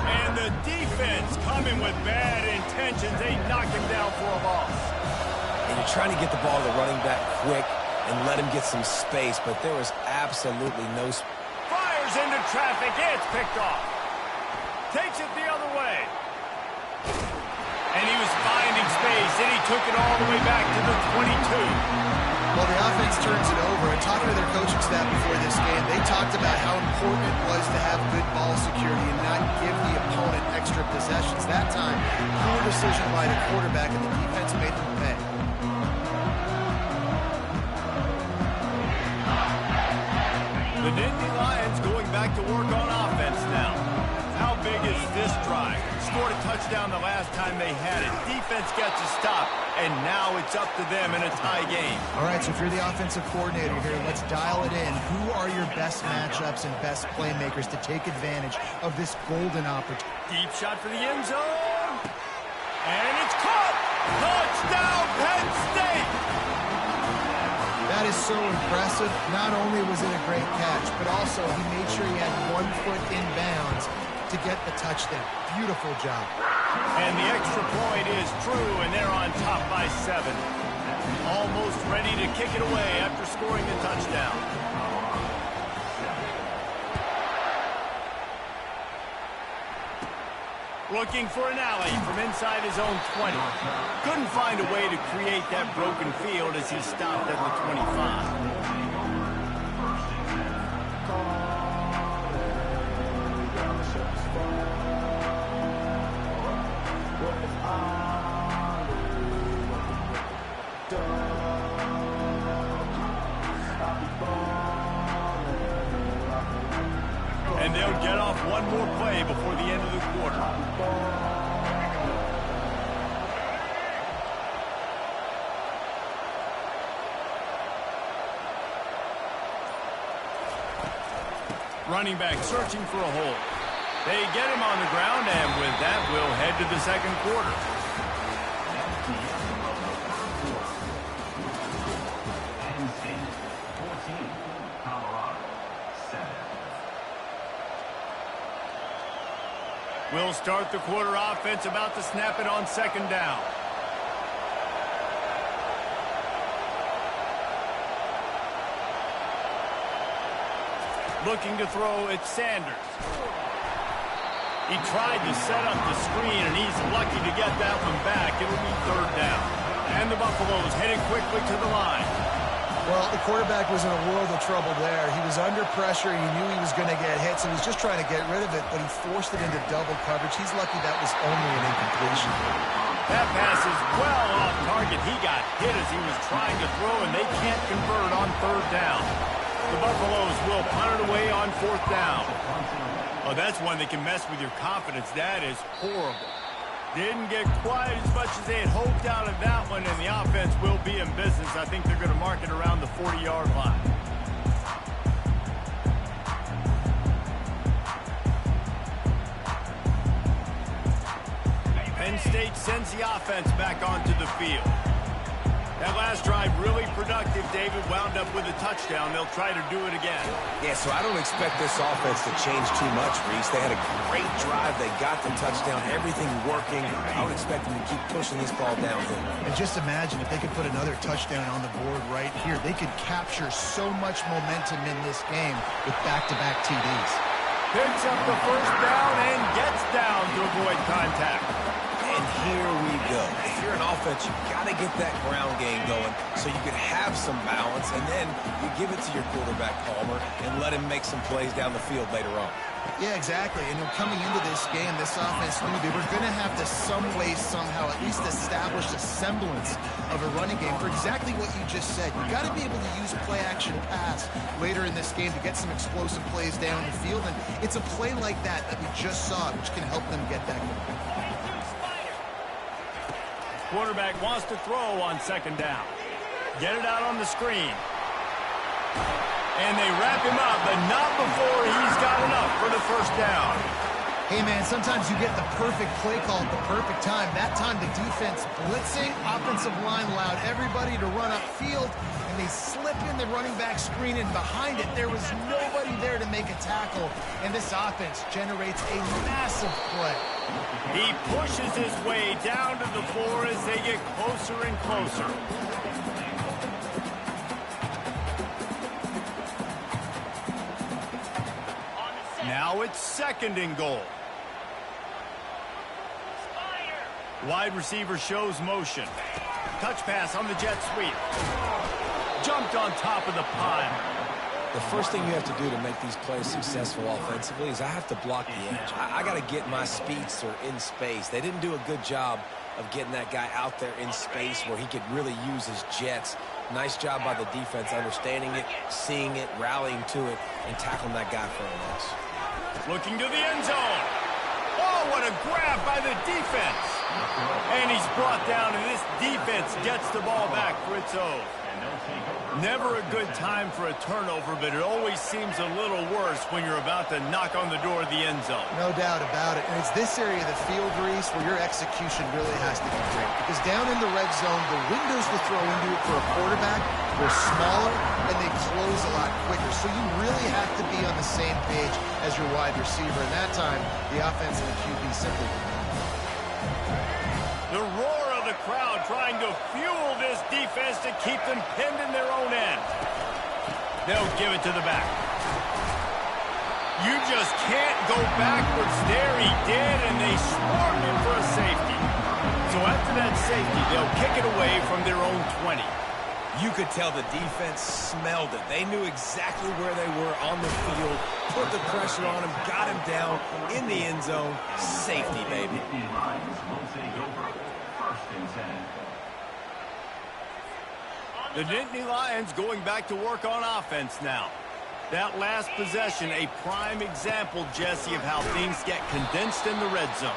And the defense coming with bad intentions. They knock him down for a loss. And you're trying to get the ball to the running back quick and let him get some space, but there was absolutely no space. Fires into traffic. It's picked off. Takes it the other way. just finding space, and he took it all the way back to the 22. Well, the offense turns it over, and talking to their coaching staff before this game, they talked about how important it was to have good ball security and not give the opponent extra possessions. That time, poor decision by the quarterback, and the defense made them pay. The Nittany Lions going back to work on offense now. How big is this drive? Scored a touchdown the last time they had it. Defense gets a stop, and now it's up to them in a tie game. All right, so if you're the offensive coordinator here, let's dial it in. Who are your best matchups and best playmakers to take advantage of this golden opportunity? Deep shot for the end zone. And it's caught. Touchdown, Penn State. That is so impressive. Not only was it a great catch, but also he made sure he had 1 foot in bounds to get the touchdown. Beautiful job. And the extra point is true, and they're on top by 7. Almost ready to kick it away after scoring the touchdown. Looking for an alley from inside his own 20. Couldn't find a way to create that broken field as he stopped at the 25. And they'll get off one more play before the end of the quarter. Running back searching for a hole. They get him on the ground, and with that, we'll head to the second quarter. We'll start the quarter offense about to snap it on second down. Looking to throw, it's Sanders. He tried to set up the screen, and he's lucky to get that one back. It'll be third down. And the Buffaloes heading quickly to the line. Well, the quarterback was in a world of trouble there. He was under pressure. He knew he was going to get hit, so he was just trying to get rid of it, but he forced it into double coverage. He's lucky that was only an incompletion. That pass is well off target. He got hit as he was trying to throw, and they can't convert on third down. The Buffaloes will punt it away on fourth down. Oh, that's one that can mess with your confidence. That is horrible. Didn't get quite as much as they had hoped out of that one, and the offense will be in business. I think they're going to mark it around the 40-yard line. Penn State sends the offense back onto the field. That last drive really productive. David wound up with a touchdown. They'll try to do it again. Yeah, so I don't expect this offense to change too much, Reese. They had a great drive. They got the touchdown. Everything working. I would expect them to keep pushing this ball downhill. And just imagine if they could put another touchdown on the board right here. They could capture so much momentum in this game with back-to-back TDs. Picks up the first down and gets down to avoid contact. And here we go. If you're an offense, you've got to get that ground game going so you can have some balance, and then you give it to your quarterback, Palmer, and let him make some plays down the field later on. Yeah, exactly. And coming into this game, this offense knew they were going to have to some way, somehow, at least establish a semblance of a running game for exactly what you just said. You got to be able to use play-action pass later in this game to get some explosive plays down the field, and it's a play like that that we just saw, which can help them get that going. Quarterback wants to throw on second down. Get it out on the screen. And they wrap him up, but not before he's got enough for the first down. Hey, man, sometimes you get the perfect play call at the perfect time. That time the defense blitzing, offensive line allowed everybody to run upfield, and they slip in the running back screen, and behind it there was nobody there to make a tackle, and this offense generates a massive play. He pushes his way down to the floor as they get closer and closer. Now it's second and goal. Wide receiver shows motion. Touch pass on the jet sweep. Jumped on top of the pile. The first thing you have to do to make these plays successful offensively is I have to block the edge. I got to get my speedster in space. They didn't do a good job of getting that guy out there in space where he could really use his jets. Nice job by the defense understanding it, seeing it, rallying to it, and tackling that guy for a loss. Looking to the end zone. Oh, what a grab by the defense. And he's brought down, and this defense gets the ball back for its own. Never a good time for a turnover, but it always seems a little worse when you're about to knock on the door of the end zone. No doubt about it. And it's this area of the field, Reese, where your execution really has to be great. Because down in the red zone, the windows to throw into it for a quarterback are smaller, and they close a lot quicker. So you really have to be on the same page as your wide receiver. And that time, the offense and the QB simply didn't. The roar of the crowd trying to fuel this defense to keep them pinned in their own end. They'll give it to the back. You just can't go backwards there. He did, and they swarmed him for a safety. So after that safety, they'll kick it away from their own 20. You could tell the defense smelled it. They knew exactly where they were on the field, put the pressure on him, got him down in the end zone. Safety, baby. The Nittany Lions going back to work on offense now. That last possession, a prime example, Jesse, of how things get condensed in the red zone.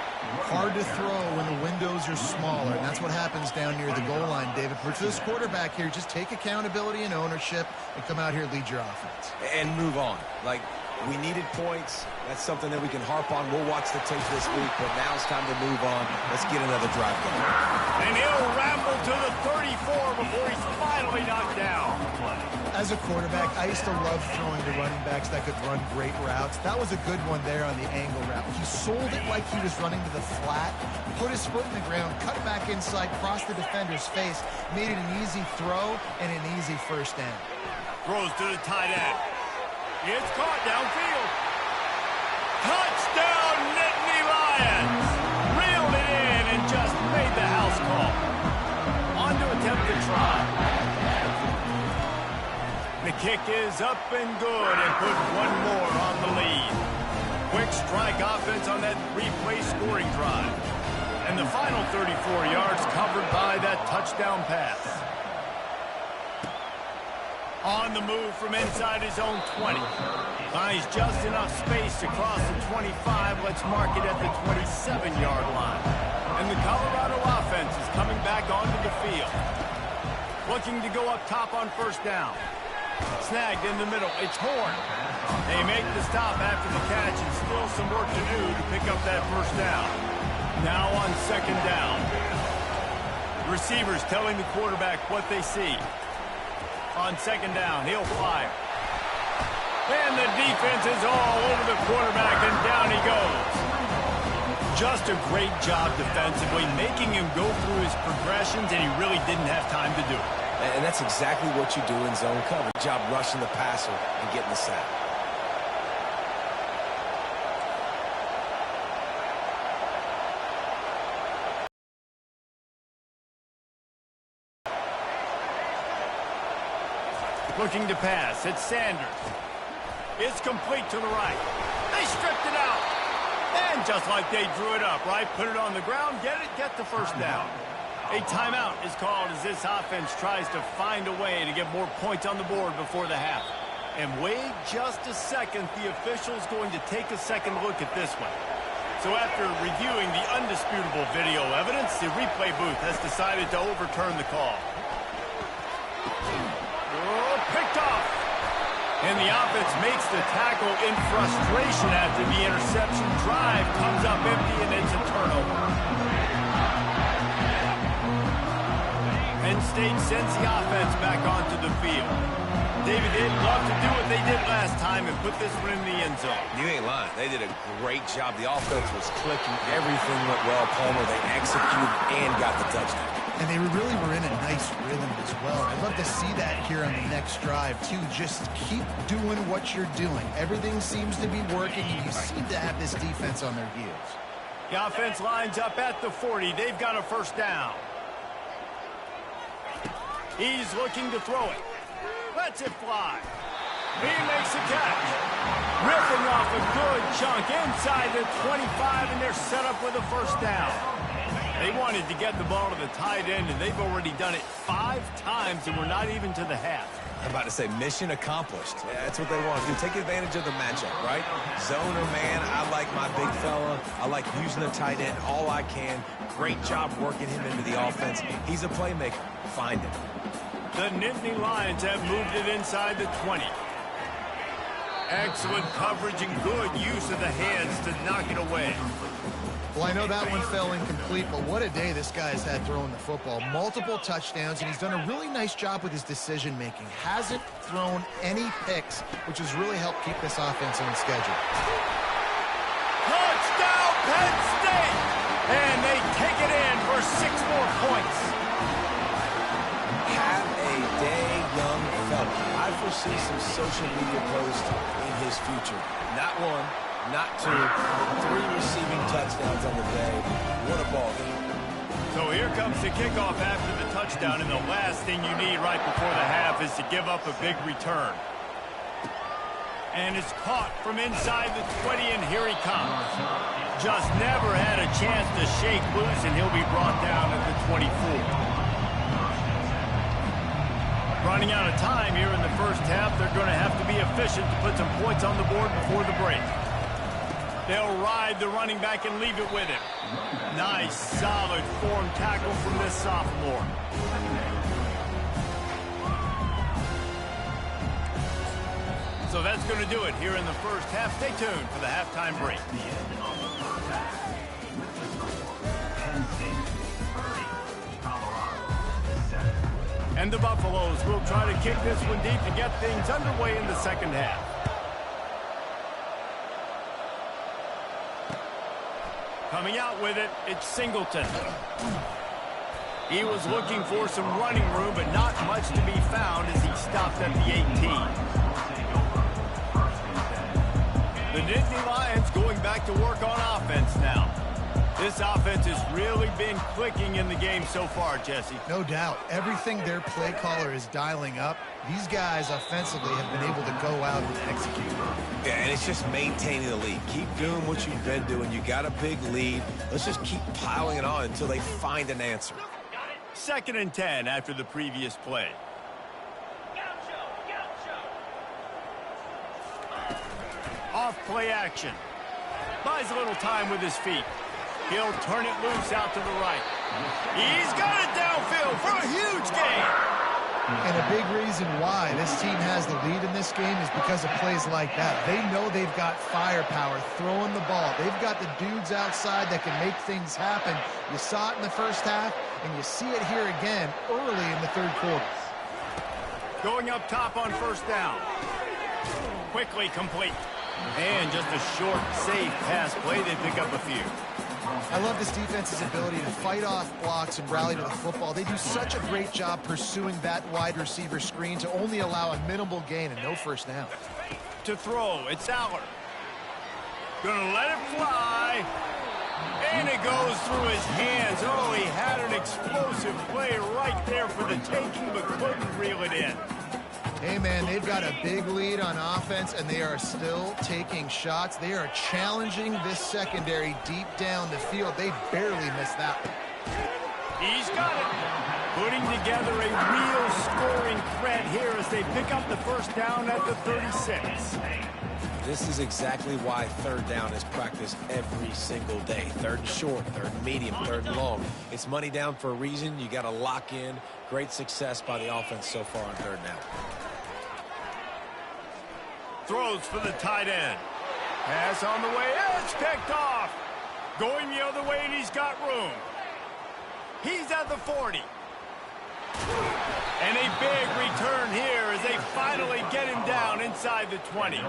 Hard to throw when the windows are smaller, and that's what happens down near the goal line, David. For this quarterback here, just take accountability and ownership and come out here and lead your offense. And move on. Like, we needed points. That's something that we can harp on. We'll watch the tape this week, but now it's time to move on. Let's get another drive going. And he'll ramble to the 34 before he's finally knocked down. As a quarterback, I used to love throwing to running backs that could run great routes. That was a good one there on the angle route. He sold it like he was running to the flat, put his foot in the ground, cut back inside, crossed the defender's face, made it an easy throw and an easy first down. Throws to the tight end. It's caught downfield. Touchdown, Nittany Lions! Reeled it in and just made the house call. On to attempt the try. The kick is up and good and put one more on the lead. Quick strike offense on that three-play scoring drive. And the final 34 yards covered by that touchdown pass. On the move from inside his own 20. Finds just enough space to cross the 25. Let's mark it at the 27-yard line. And the Colorado offense is coming back onto the field. Looking to go up top on first down. Snagged in the middle. It's Horn. They make the stop after the catch and still some work to do to pick up that first down. Now on second down. Receivers telling the quarterback what they see. On second down, he'll fire. And the defense is all over the quarterback, and down he goes. Just a great job defensively, making him go through his progressions, and he really didn't have time to do it. And that's exactly what you do in zone coverage. Good job rushing the passer and getting the sack. Looking to pass, it's Sanders. It's complete to the right. They stripped it out. And just like they drew it up, right? Put it on the ground, get the first down. A timeout is called as this offense tries to find a way to get more points on the board before the half. And wait just a second, the official's going to take a second look at this one. So after reviewing the undisputable video evidence, the replay booth has decided to overturn the call. Picked off. And the offense makes the tackle in frustration after the interception. Drive comes up empty, and it's a turnover. Penn State sends the offense back onto the field. David, they'd love to do what they did last time and put this one in the end zone. You ain't lying. They did a great job. The offense was clicking. Everything went well, Palmer. They executed and got the touchdown. And they really were in a nice rhythm as well. I'd love to see that here on the next drive, too. Just keep doing what you're doing. Everything seems to be working, and you seem to have this defense on their heels. The offense lines up at the 40. They've got a first down. He's looking to throw it. Lets it fly. He makes a catch. Ripping off a good chunk inside the 25, and they're set up with a first down. They wanted to get the ball to the tight end, and they've already done it 5 times, and we're not even to the half. I'm about to say mission accomplished. Yeah, that's what they want to do. Take advantage of the matchup, right? Zone or man, I like my big fella. I like using the tight end all I can. Great job working him into the offense. He's a playmaker. Find him. The Nittany Lions have moved it inside the 20. Excellent coverage and good use of the hands to knock it away. Well, I know that one fell incomplete, but what a day this guy has had throwing the football. Multiple touchdowns, and he's done a really nice job with his decision-making. Hasn't thrown any picks, which has really helped keep this offense on schedule. Touchdown, Penn State! And they take it in for 6 more points. Have a day, young fella. I foresee some social media posts in his future. Not 1. Not 2, 3 receiving touchdowns on the day. What a ball game. So here comes the kickoff after the touchdown, and the last thing you need right before the half is to give up a big return. And it's caught from inside the 20, and here he comes. Just never had a chance to shake loose, and he'll be brought down at the 24. Running out of time here in the first half, they're going to have to be efficient to put some points on the board before the break. They'll ride the running back and leave it with him. Nice, solid form tackle from this sophomore. So that's going to do it here in the first half. Stay tuned for the halftime break. And the Buffaloes will try to kick this one deep to get things underway in the second half. Coming out with it, it's Singleton. He was looking for some running room, but not much to be found as he stopped at the 18. The Nittany Lions going back to work on offense now. This offense has really been clicking in the game so far, Jesse. No doubt. Everything their play caller is dialing up, these guys offensively have been able to go out and execute. Yeah, and it's just maintaining the lead. Keep doing what you've been doing. You got a big lead. Let's just keep piling it on until they find an answer. 2nd and 10 after the previous play. Off play action. Buys a little time with his feet. He'll turn it loose out to the right. He's got it downfield for a huge gain. And a big reason why this team has the lead in this game is because of plays like that. They know they've got firepower throwing the ball. They've got the dudes outside that can make things happen. You saw it in the first half, and you see it here again early in the third quarter. Going up top on first down. Quickly complete. And just a short, safe pass play. They pick up a few. I love this defense's ability to fight off blocks and rally to the football. They do such a great job pursuing that wide receiver screen to only allow a minimal gain and no first down. To throw, it's Aller. Gonna let it fly. And it goes through his hands. Oh, he had an explosive play right there for the taking, but couldn't reel it in. Hey, man, they've got a big lead on offense, and they are still taking shots. They are challenging this secondary deep down the field. They barely missed that one. He's got it. Putting together a real scoring threat here as they pick up the first down at the 36. This is exactly why 3rd down is practiced every single day. 3rd and short, 3rd and medium, 3rd and long. It's money down for a reason. You got to lock in. Great success by the offense so far on 3rd down. Throws for the tight end. Pass on the way. It's picked off. Going the other way, and he's got room. He's at the 40. And a big return here as they finally get him down inside the 20.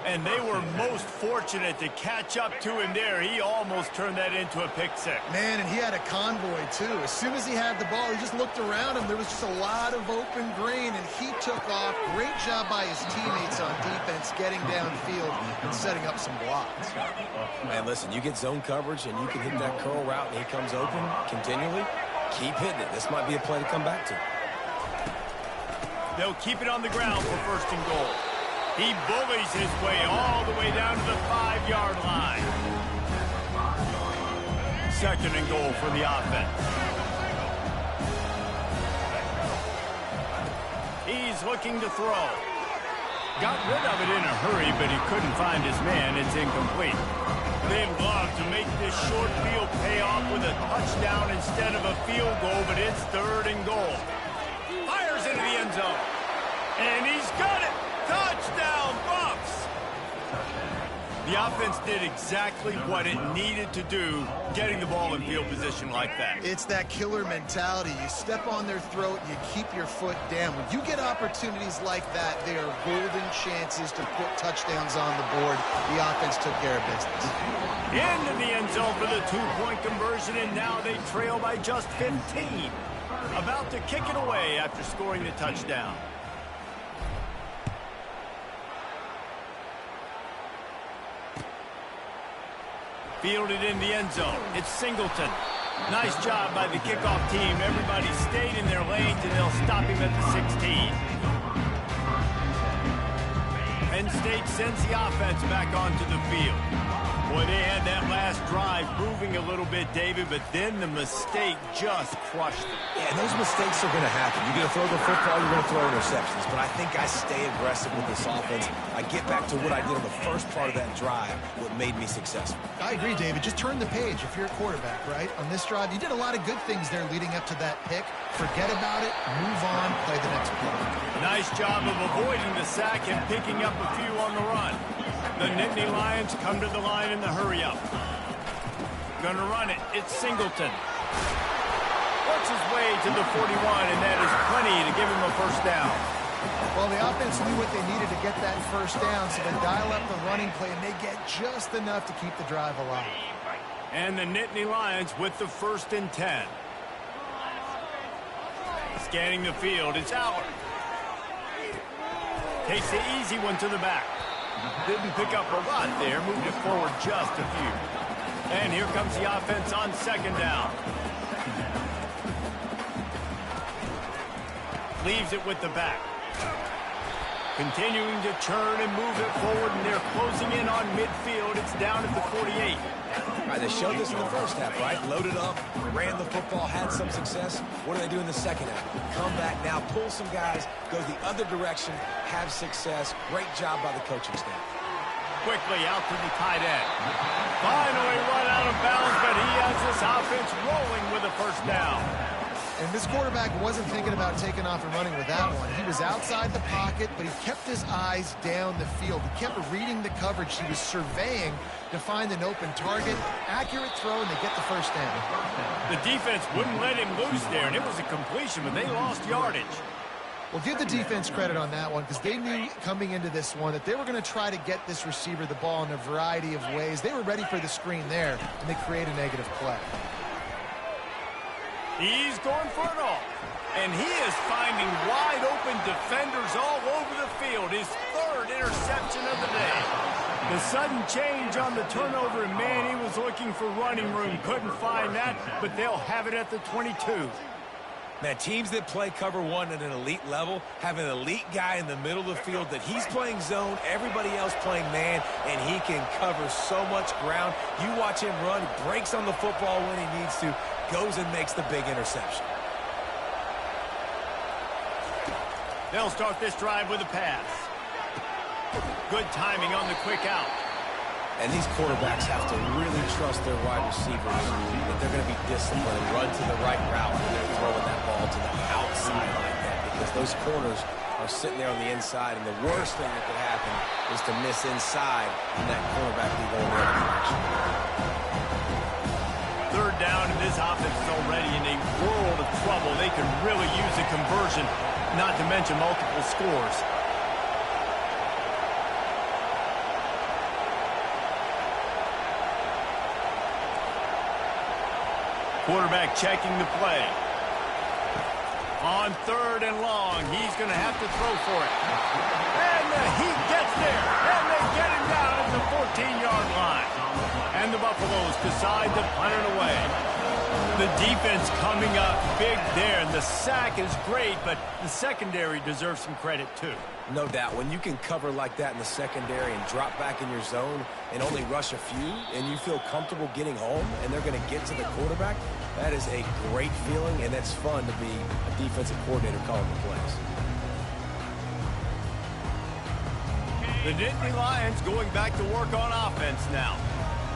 And they were most fortunate to catch up to him there. He almost turned that into a pick six. Man, and he had a convoy, too. As soon as he had the ball, he just looked around him. There was just a lot of open green, and he took off. Great job by his teammates on defense, getting downfield and setting up some blocks. Man, listen, you get zone coverage, and you can hit that curl route, and he comes open continually. Keep hitting it. This might be a play to come back to. They'll keep it on the ground for first and goal. He bullies his way all the way down to the 5-yard line. Second and goal for the offense. He's looking to throw. Got rid of it in a hurry, but he couldn't find his man. It's incomplete. They'd love to make this short field pay off with a touchdown instead of a field goal, but it's third and goal. Fires into the end zone. And he's got it. Touchdown, Buffs! The offense did exactly what it needed to do, getting the ball in field position like that. It's that killer mentality. You step on their throat, you keep your foot down. When you get opportunities like that, they are golden chances to put touchdowns on the board. The offense took care of business. Into the end zone for the two-point conversion, and now they trail by just 15. About to kick it away after scoring the touchdown. Fielded in the end zone. It's Singleton. Nice job by the kickoff team. Everybody stayed in their lanes, and they'll stop him at the 16. Penn State sends the offense back onto the field. Boy, they had that last drive moving a little bit, David, but then the mistake just crushed them. Yeah, and those mistakes are going to happen. You're going to throw the football, you're going to throw interceptions. But I think I stay aggressive with this offense. I get back to what I did on the first part of that drive, what made me successful. I agree, David. Just turn the page if you're a quarterback, right? On this drive, you did a lot of good things there leading up to that pick. Forget about it, move on, play the next play. Nice job of avoiding the sack and picking up a few on the run. The Nittany Lions come to the line in the hurry-up. Gonna run it. It's Singleton. Works his way to the 41, and that is plenty to give him a first down. Well, the offense knew what they needed to get that first down, so they dial up the running play, and they get just enough to keep the drive alive. And the Nittany Lions with the 1st and 10. Scanning the field, it's Allard. Takes the easy one to the back. Didn't pick up a lot there, moved it forward just a few. And here comes the offense on second down. Leaves it with the back. Continuing to churn and move it forward, and they're closing in on midfield. It's down at the 48. All right, they showed this in the first half, right? Loaded up, ran the football, had some success. What do they do in the second half? Come back now, pull some guys, go the other direction, have success. Great job by the coaching staff. Quickly out to the tight end. Finally run out of bounds, but he has this offense rolling with a first down. And this quarterback wasn't thinking about taking off and running with that one. He was outside the pocket, but he kept his eyes down the field. He kept reading the coverage. He was surveying to find an open target. Accurate throw, and they get the first down. The defense wouldn't let him loose there, and it was a completion, but they lost yardage. Well, give the defense credit on that one because they knew coming into this one that they were going to try to get this receiver the ball in a variety of ways. They were ready for the screen there, and they create a negative play. He's going for it all. And he is finding wide open defenders all over the field. His 3rd interception of the day. The sudden change on the turnover, and man, he was looking for running room. Couldn't find that, but they'll have it at the 22. Man, teams that play cover one at an elite level have an elite guy in the middle of the field that he's playing zone, everybody else playing man, and he can cover so much ground. You watch him run, breaks on the football when he needs to, goes and makes the big interception. They'll start this drive with a pass. Good timing on the quick out. And these quarterbacks have to really trust their wide receivers that they're going to be disciplined and run to the right route when they're throwing that ball to the outside like that, because those corners are sitting there on the inside, and the worst thing that could happen is to miss inside and that cornerback be going the other direction. 3rd down, and this offense is already in a world of trouble, they could really use a conversion, not to mention multiple scores. Quarterback checking the play. On 3rd and long, he's going to have to throw for it. And he gets there, and they get him down at the 14-yard line. And the Buffaloes decide to punt it away. The defense coming up big there, and the sack is great, but the secondary deserves some credit too. No doubt. When you can cover like that in the secondary and drop back in your zone and only rush a few, and you feel comfortable getting home and they're going to get to the quarterback, that is a great feeling, and it's fun to be a defensive coordinator calling the plays. The Nittany Lions going back to work on offense now.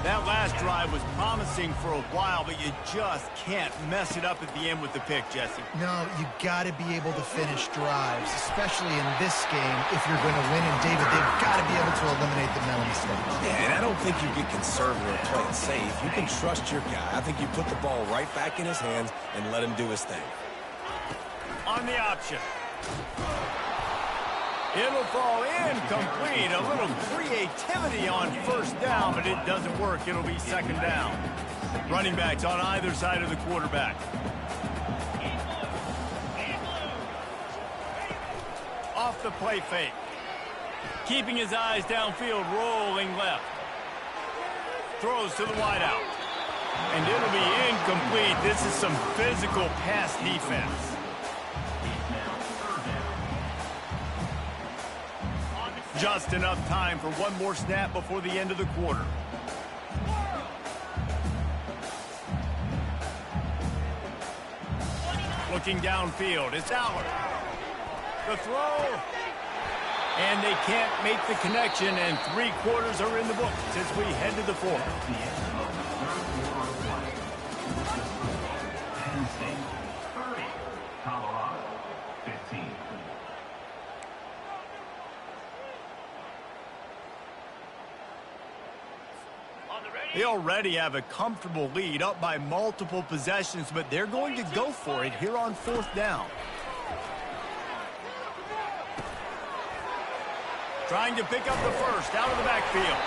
That last drive was promising for a while, but you just can't mess it up at the end with the pick, Jesse. No, you got to be able to finish drives, especially in this game if you're going to win. And, David, they've got to be able to eliminate the mental mistakes. Yeah, and I don't think you get conservative or play it safe. You can trust your guy. I think you put the ball right back in his hands and let him do his thing. On the option. It'll fall incomplete. A little creativity on 1st down, but it doesn't work. It'll be 2nd down. Running backs on either side of the quarterback. Off the play fake. Keeping his eyes downfield, rolling left. Throws to the wideout. And it'll be incomplete. This is some physical pass defense. Just enough time for one more snap before the end of the quarter. Looking downfield, it's Aller. The throw. And they can't make the connection, and 3 quarters are in the books as we head to the 4th. They already have a comfortable lead, up by multiple possessions, but they're going to go for it here on 4th down. Trying to pick up the first out of the backfield.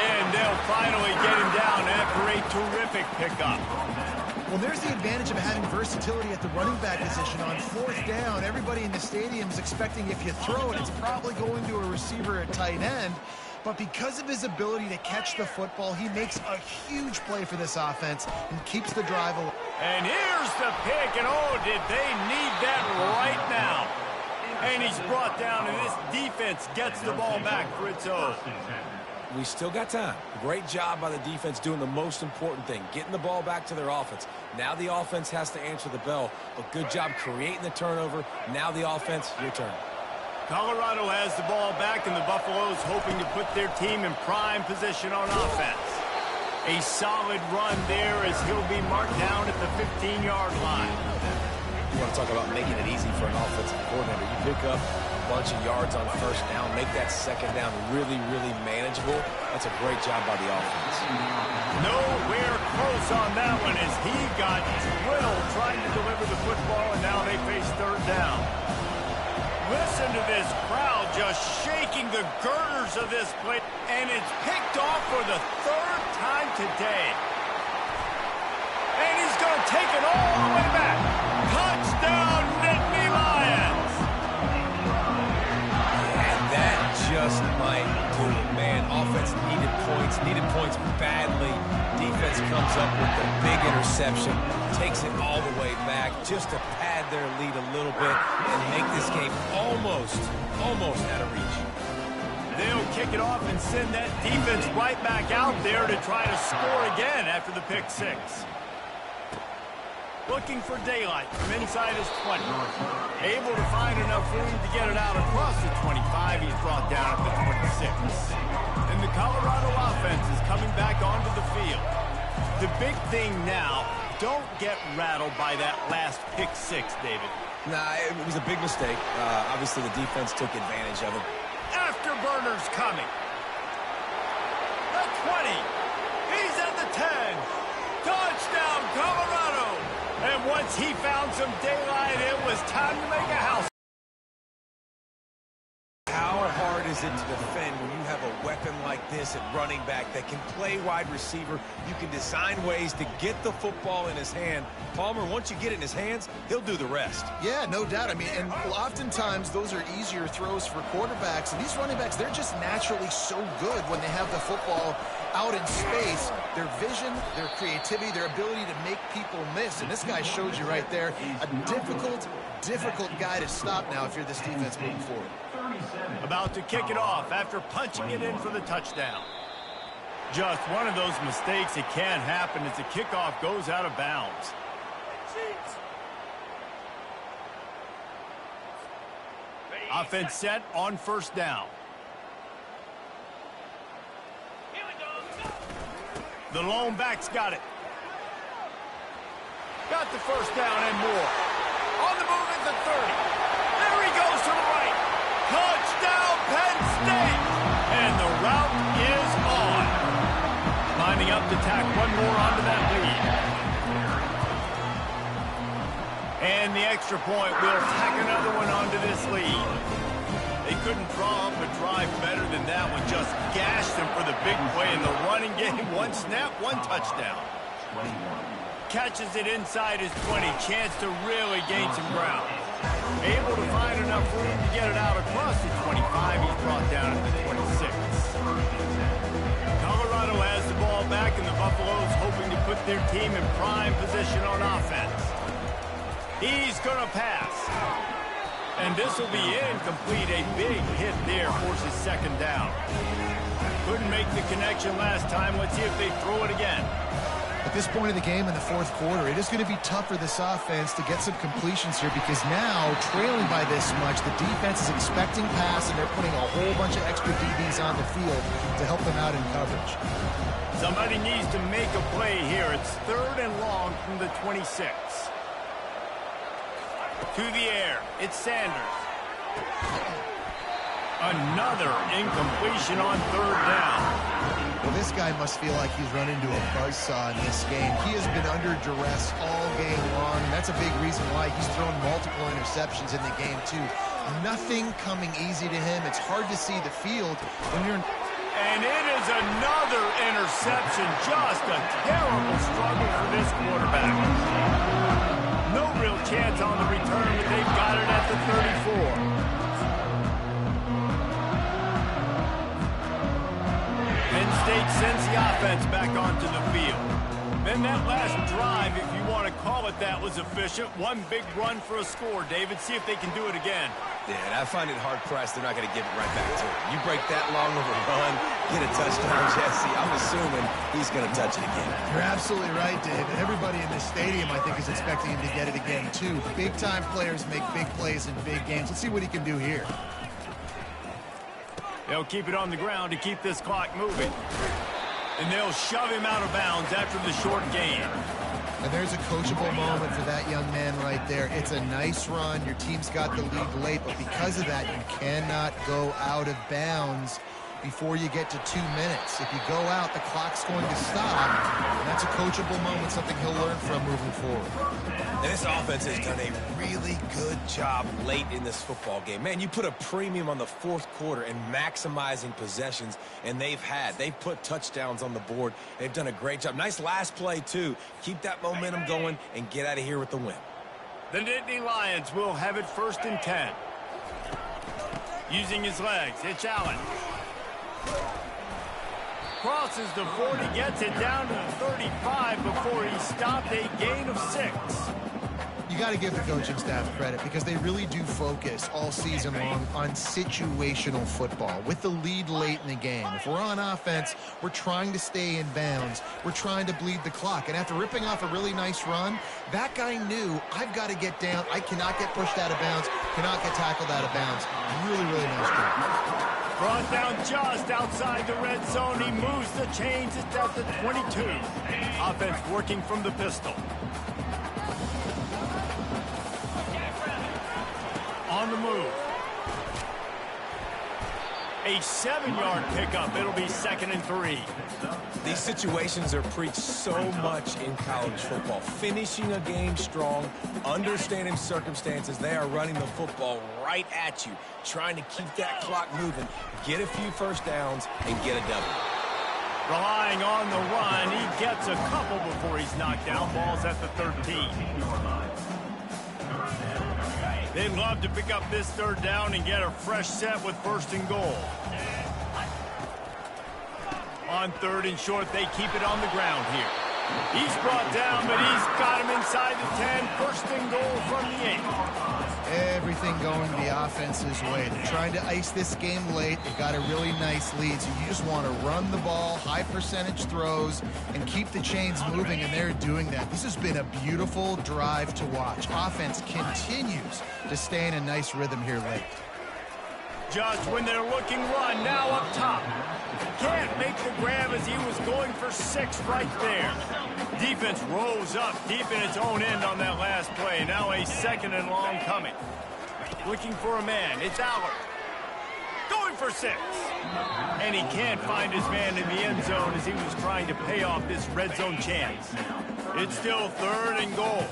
And they'll finally get him down after a terrific pickup. Well, there's the advantage of having versatility at the running back position. On 4th down, everybody in the stadium is expecting if you throw it, it's probably going to a receiver at tight end. But because of his ability to catch the football, he makes a huge play for this offense and keeps the drive alive. And here's the pick, and oh, did they need that right now. And he's brought down, and this defense gets the ball back for its own. We still got time. Great job by the defense doing the most important thing, getting the ball back to their offense. Now the offense has to answer the bell, but good job creating the turnover. Now the offense, your turn. Colorado has the ball back, and the Buffaloes hoping to put their team in prime position on offense. A solid run there as he'll be marked down at the 15-yard line. You want to talk about making it easy for an offensive coordinator. You pick up a bunch of yards on 1st down, make that 2nd down really, really manageable. That's a great job by the offense. Nowhere close on that one as he got drilled trying to deliver the football, and now they face 3rd down. Listen to this crowd just shaking the girders of this play, and it's picked off for the 3rd time today. And he's going to take it all the way back. Touchdown, Nittany Lions! And that just might do it, man. Offense needed points badly. Defense comes up with the big interception, takes it all the way back just to pad their lead a little bit and make this game almost out of reach. They'll kick it off and send that defense right back out there to try to score again after the pick 6. Looking for daylight from inside his 20. Able to find enough room to get it out across the 25. He's brought down at the 26. And the Colorado offense is coming back onto the field. The big thing now, don't get rattled by that last pick 6, David. Nah, it was a big mistake. Obviously, the defense took advantage of it. Afterburner's coming. The 20. He's at the 10. Touchdown, Colorado. And once he found some daylight, it was time to make a house. How hard is it to defend when you have a weapon like this at running back that can play wide receiver? You can design ways to get the football in his hand. Palmer, once you get it in his hands, he'll do the rest. Yeah, no doubt. I mean, and oftentimes those are easier throws for quarterbacks. And these running backs, they're just naturally so good when they have the football out in space. Their vision, their creativity, their ability to make people miss. And this guy shows you right there a difficult guy to stop now if you're this defense moving forward. About to kick it off after punching it in for the touchdown. Just one of those mistakes that can happen as the kickoff goes out of bounds. Offense set on first down. The lone back's got it. Got the first down and more. On the move at the 30. There he goes to the right. Touchdown, Penn State! And the route is on. Lining up to tack one more onto that lead. And the extra point will tack another one onto this lead. They couldn't draw up a drive better than that one. Just gashed them for the big play in the running game. One snap, one touchdown. Catches it inside his 20. Chance to really gain some ground. Able to find enough room to get it out across the 25. He's brought down at the 26. Colorado has the ball back, and the Buffaloes hoping to put their team in prime position on offense. He's going to pass. And this will be incomplete. A big hit there forces second down. Couldn't make the connection last time. Let's see if they throw it again. At this point in the game in the fourth quarter, it is going to be tough for this offense to get some completions here because now, trailing by this much, the defense is expecting pass, and they're putting a whole bunch of extra DBs on the field to help them out in coverage. Somebody needs to make a play here. It's third and long from the 26. To the air, it's Sanders. Another incompletion on third down. Well, this guy must feel like he's run into a buzzsaw in this game. He has been under duress all game long, and that's a big reason why he's thrown multiple interceptions in the game, too. Nothing coming easy to him. It's hard to see the field when you're... And it is another interception. Just a terrible struggle for this quarterback. No real chance on the return, but they've got it at the 34. Penn State sends the offense back onto the field. Then that last drive, if you want to call it that, was efficient. One big run for a score. David, see if they can do it again. Yeah, and I find it hard-pressed they're not going to give it right back to him. You break that long of a run, get a touchdown, Jesse, I'm assuming he's going to touch it again. You're absolutely right, Dave. Everybody in this stadium, I think, is expecting him to get it again, too. Big-time players make big plays in big games. Let's see what he can do here. They'll keep it on the ground to keep this clock moving. And they'll shove him out of bounds after the short gain. And there's a coachable moment for that young man right there. It's a nice run. Your team's got the lead late, but because of that, you cannot go out of bounds before you get to 2 minutes. If you go out, the clock's going to stop. And that's a coachable moment, something he'll learn from moving forward. And this offense has done a really good job late in this football game. Man, you put a premium on the fourth quarter and maximizing possessions, and they've put touchdowns on the board. They've done a great job. Nice last play, too. Keep that momentum going and get out of here with the win. The Nittany Lions will have it first and 10. Using his legs, it's Allen. Crosses the 40, gets it down to the 35 before he stopped, a gain of 6. You got to give the coaching staff credit because they really do focus all season long on situational football with the lead late in the game. If we're on offense, we're trying to stay in bounds. We're trying to bleed the clock. And after ripping off a really nice run, that guy knew, I've got to get down. I cannot get pushed out of bounds, cannot get tackled out of bounds. Really, really nice job. Brought down just outside the red zone. He moves the chains. It's at the 22. Offense working from the pistol. On the move. A 7-yard pickup. It'll be 2nd and 3. These situations are preached so much in college football. Finishing a game strong, understanding circumstances. They are running the football right at you, trying to keep that clock moving, get a few first downs, and get a W. Relying on the run, he gets a couple before he's knocked down. Ball's at the 13. They'd love to pick up this 3rd down and get a fresh set with 1st and goal. On 3rd and short, they keep it on the ground here. He's brought down, but he's got him inside the 10. 1st and goal from the 8. Everything going the offense's way. They're trying to ice this game late. They've got a really nice lead, so you just want to run the ball, high percentage throws, and keep the chains moving, and they're doing that. This has been a beautiful drive to watch. Offense continues to stay in a nice rhythm here late. Just when they're looking run, now up top. Can't make the grab as he was going for 6 right there. Defense rose up deep in its own end on that last play. Now a 2nd and long coming. Looking for a man. It's Aller. Going for 6. And he can't find his man in the end zone as he was trying to pay off this red zone chance. It's still 3rd and goal.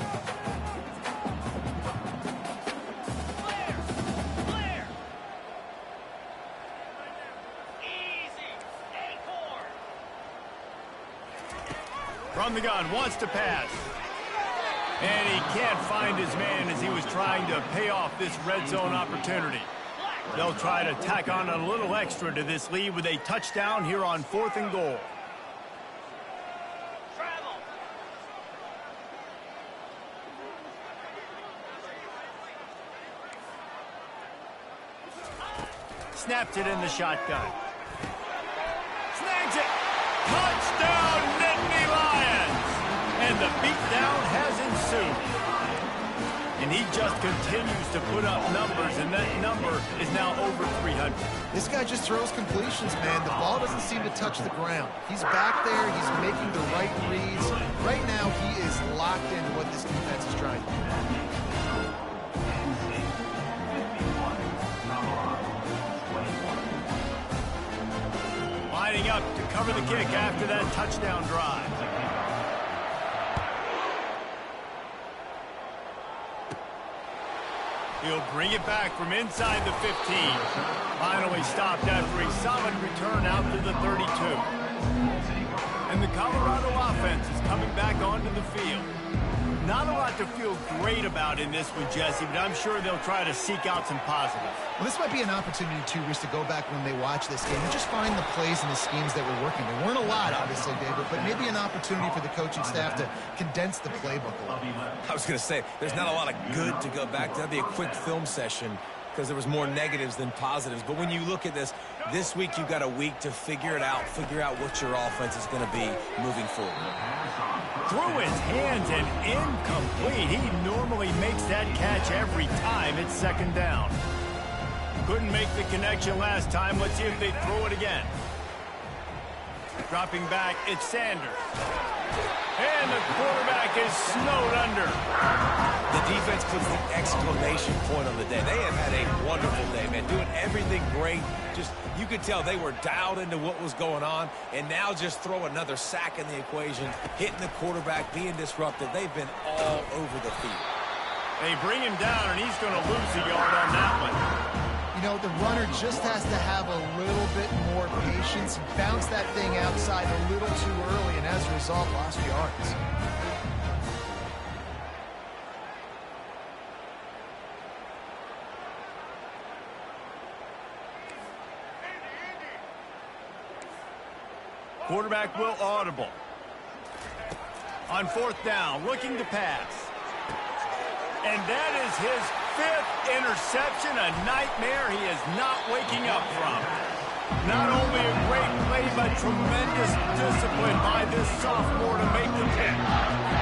From the gun, wants to pass. And he can't find his man as he was trying to pay off this red zone opportunity. They'll try to tack on a little extra to this lead with a touchdown here on 4th and goal. Snaps it in the shotgun. Snags it. Touchdown, Nittany Lions! And the beatdown has ensued. And he just continues to put up numbers, and that number is now over 300. This guy just throws completions, man. The ball doesn't seem to touch the ground. He's back there. He's making the right reads. Right now, he is locked into what this defense is trying to do. Lining up to cover the kick after that touchdown drive. He'll bring it back from inside the 15. Finally stopped after a solid return out to the 32. And the Colorado offense is coming back onto the field. Not a lot to feel great about in this one, Jesse, but I'm sure they'll try to seek out some positives. Well, this might be an opportunity, too, Rich, to go back when they watch this game and just find the plays and the schemes that were working. There weren't a lot, obviously, David, but maybe an opportunity for the coaching staff to condense the playbook a little. I was going to say, there's not a lot of good to go back to. That'd be a quick film session because there was more negatives than positives. But when you look at this week you've got a week to figure it out, figure out what your offense is going to be moving forward. Through his hands and incomplete. He normally makes that catch every time. It's 2nd down. Couldn't make the connection last time. Let's see if they throw it again. Dropping back, it's Sanders. And the quarterback is snowed under. The defense puts the exclamation point on the day. They have had a wonderful day, man. Doing everything great. Just, you could tell they were dialed into what was going on. And now just throw another sack in the equation. Hitting the quarterback, being disruptive. They've been all over the field. They bring him down, and he's going to lose a yard on that one. You know, the runner just has to have a little bit more patience. Bounce that thing outside a little too early, and as a result, lost yards. Quarterback will audible. On 4th down, looking to pass. And that is his 5th interception, a nightmare he is not waking up from. Not only a great play, but tremendous discipline by this sophomore to make the pick.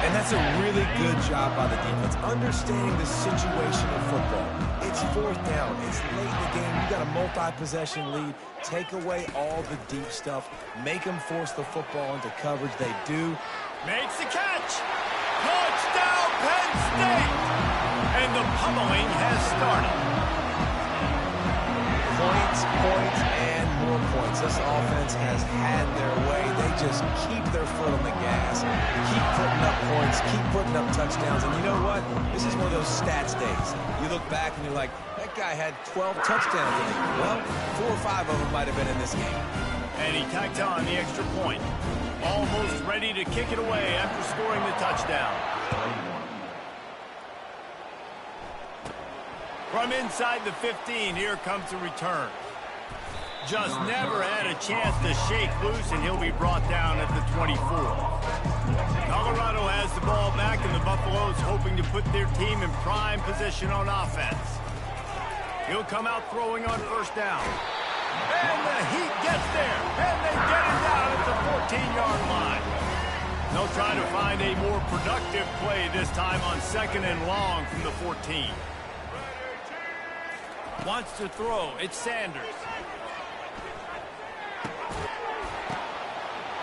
And that's a really good job by the defense, understanding the situation of football. It's 4th down. It's late in the game. You got a multi-possession lead. Take away all the deep stuff. Make them force the football into coverage. They do. Makes the catch. Touchdown, Penn State. And the pummeling has started. Points, and points. This offense has had their way. They just keep their foot on the gas, keep putting up points, keep putting up touchdowns. And you know what? This is one of those stats days. You look back and you're like, that guy had 12 touchdowns in it. Well, 4 or 5 of them might have been in this game. And he tacked on the extra point. Almost ready to kick it away after scoring the touchdown. From inside the 15, here comes the return. Just never had a chance to shake loose, and he'll be brought down at the 24. Colorado has the ball back, and the Buffaloes hoping to put their team in prime position on offense. He'll come out throwing on first down. And the Heat gets there, and they get it down at the 14-yard line. They'll try to find a more productive play this time on 2nd and long from the 14. Wants to throw. It's Sanders.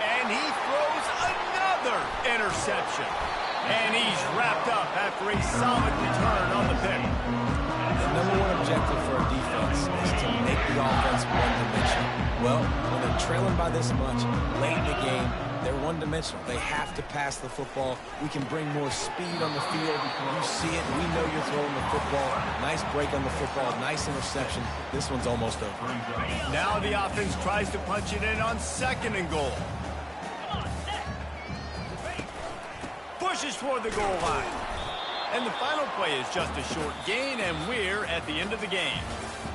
And he throws another interception. And he's wrapped up after a solid return on the pick. The number one objective for a defense is to make the offense one-dimensional. Well, when they're trailing by this much late in the game, they're one-dimensional. They have to pass the football. We can bring more speed on the field. You see it. We know you're throwing the football. Nice break on the football. Nice interception. This one's almost over. Now the offense tries to punch it in on 2nd and goal. Pushes toward the goal line. And the final play is just a short gain, and we're at the end of the game.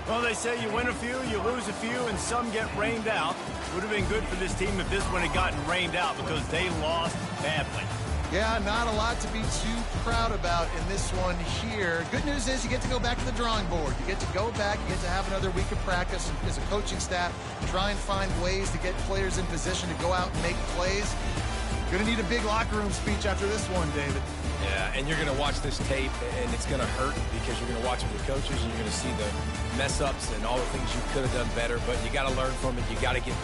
Well, they say you win a few, you lose a few, and some get rained out. Would have been good for this team if this one had gotten rained out because they lost badly. Yeah, not a lot to be too proud about in this one here. Good news is you get to go back to the drawing board. You get to go back, you get to have another week of practice as a coaching staff, try and find ways to get players in position to go out and make plays. Going to need a big locker room speech after this one, David. Yeah, and you're going to watch this tape, and it's going to hurt because you're going to watch it with coaches, and you're going to see the mess-ups and all the things you could have done better, but you got to learn from it. You got to get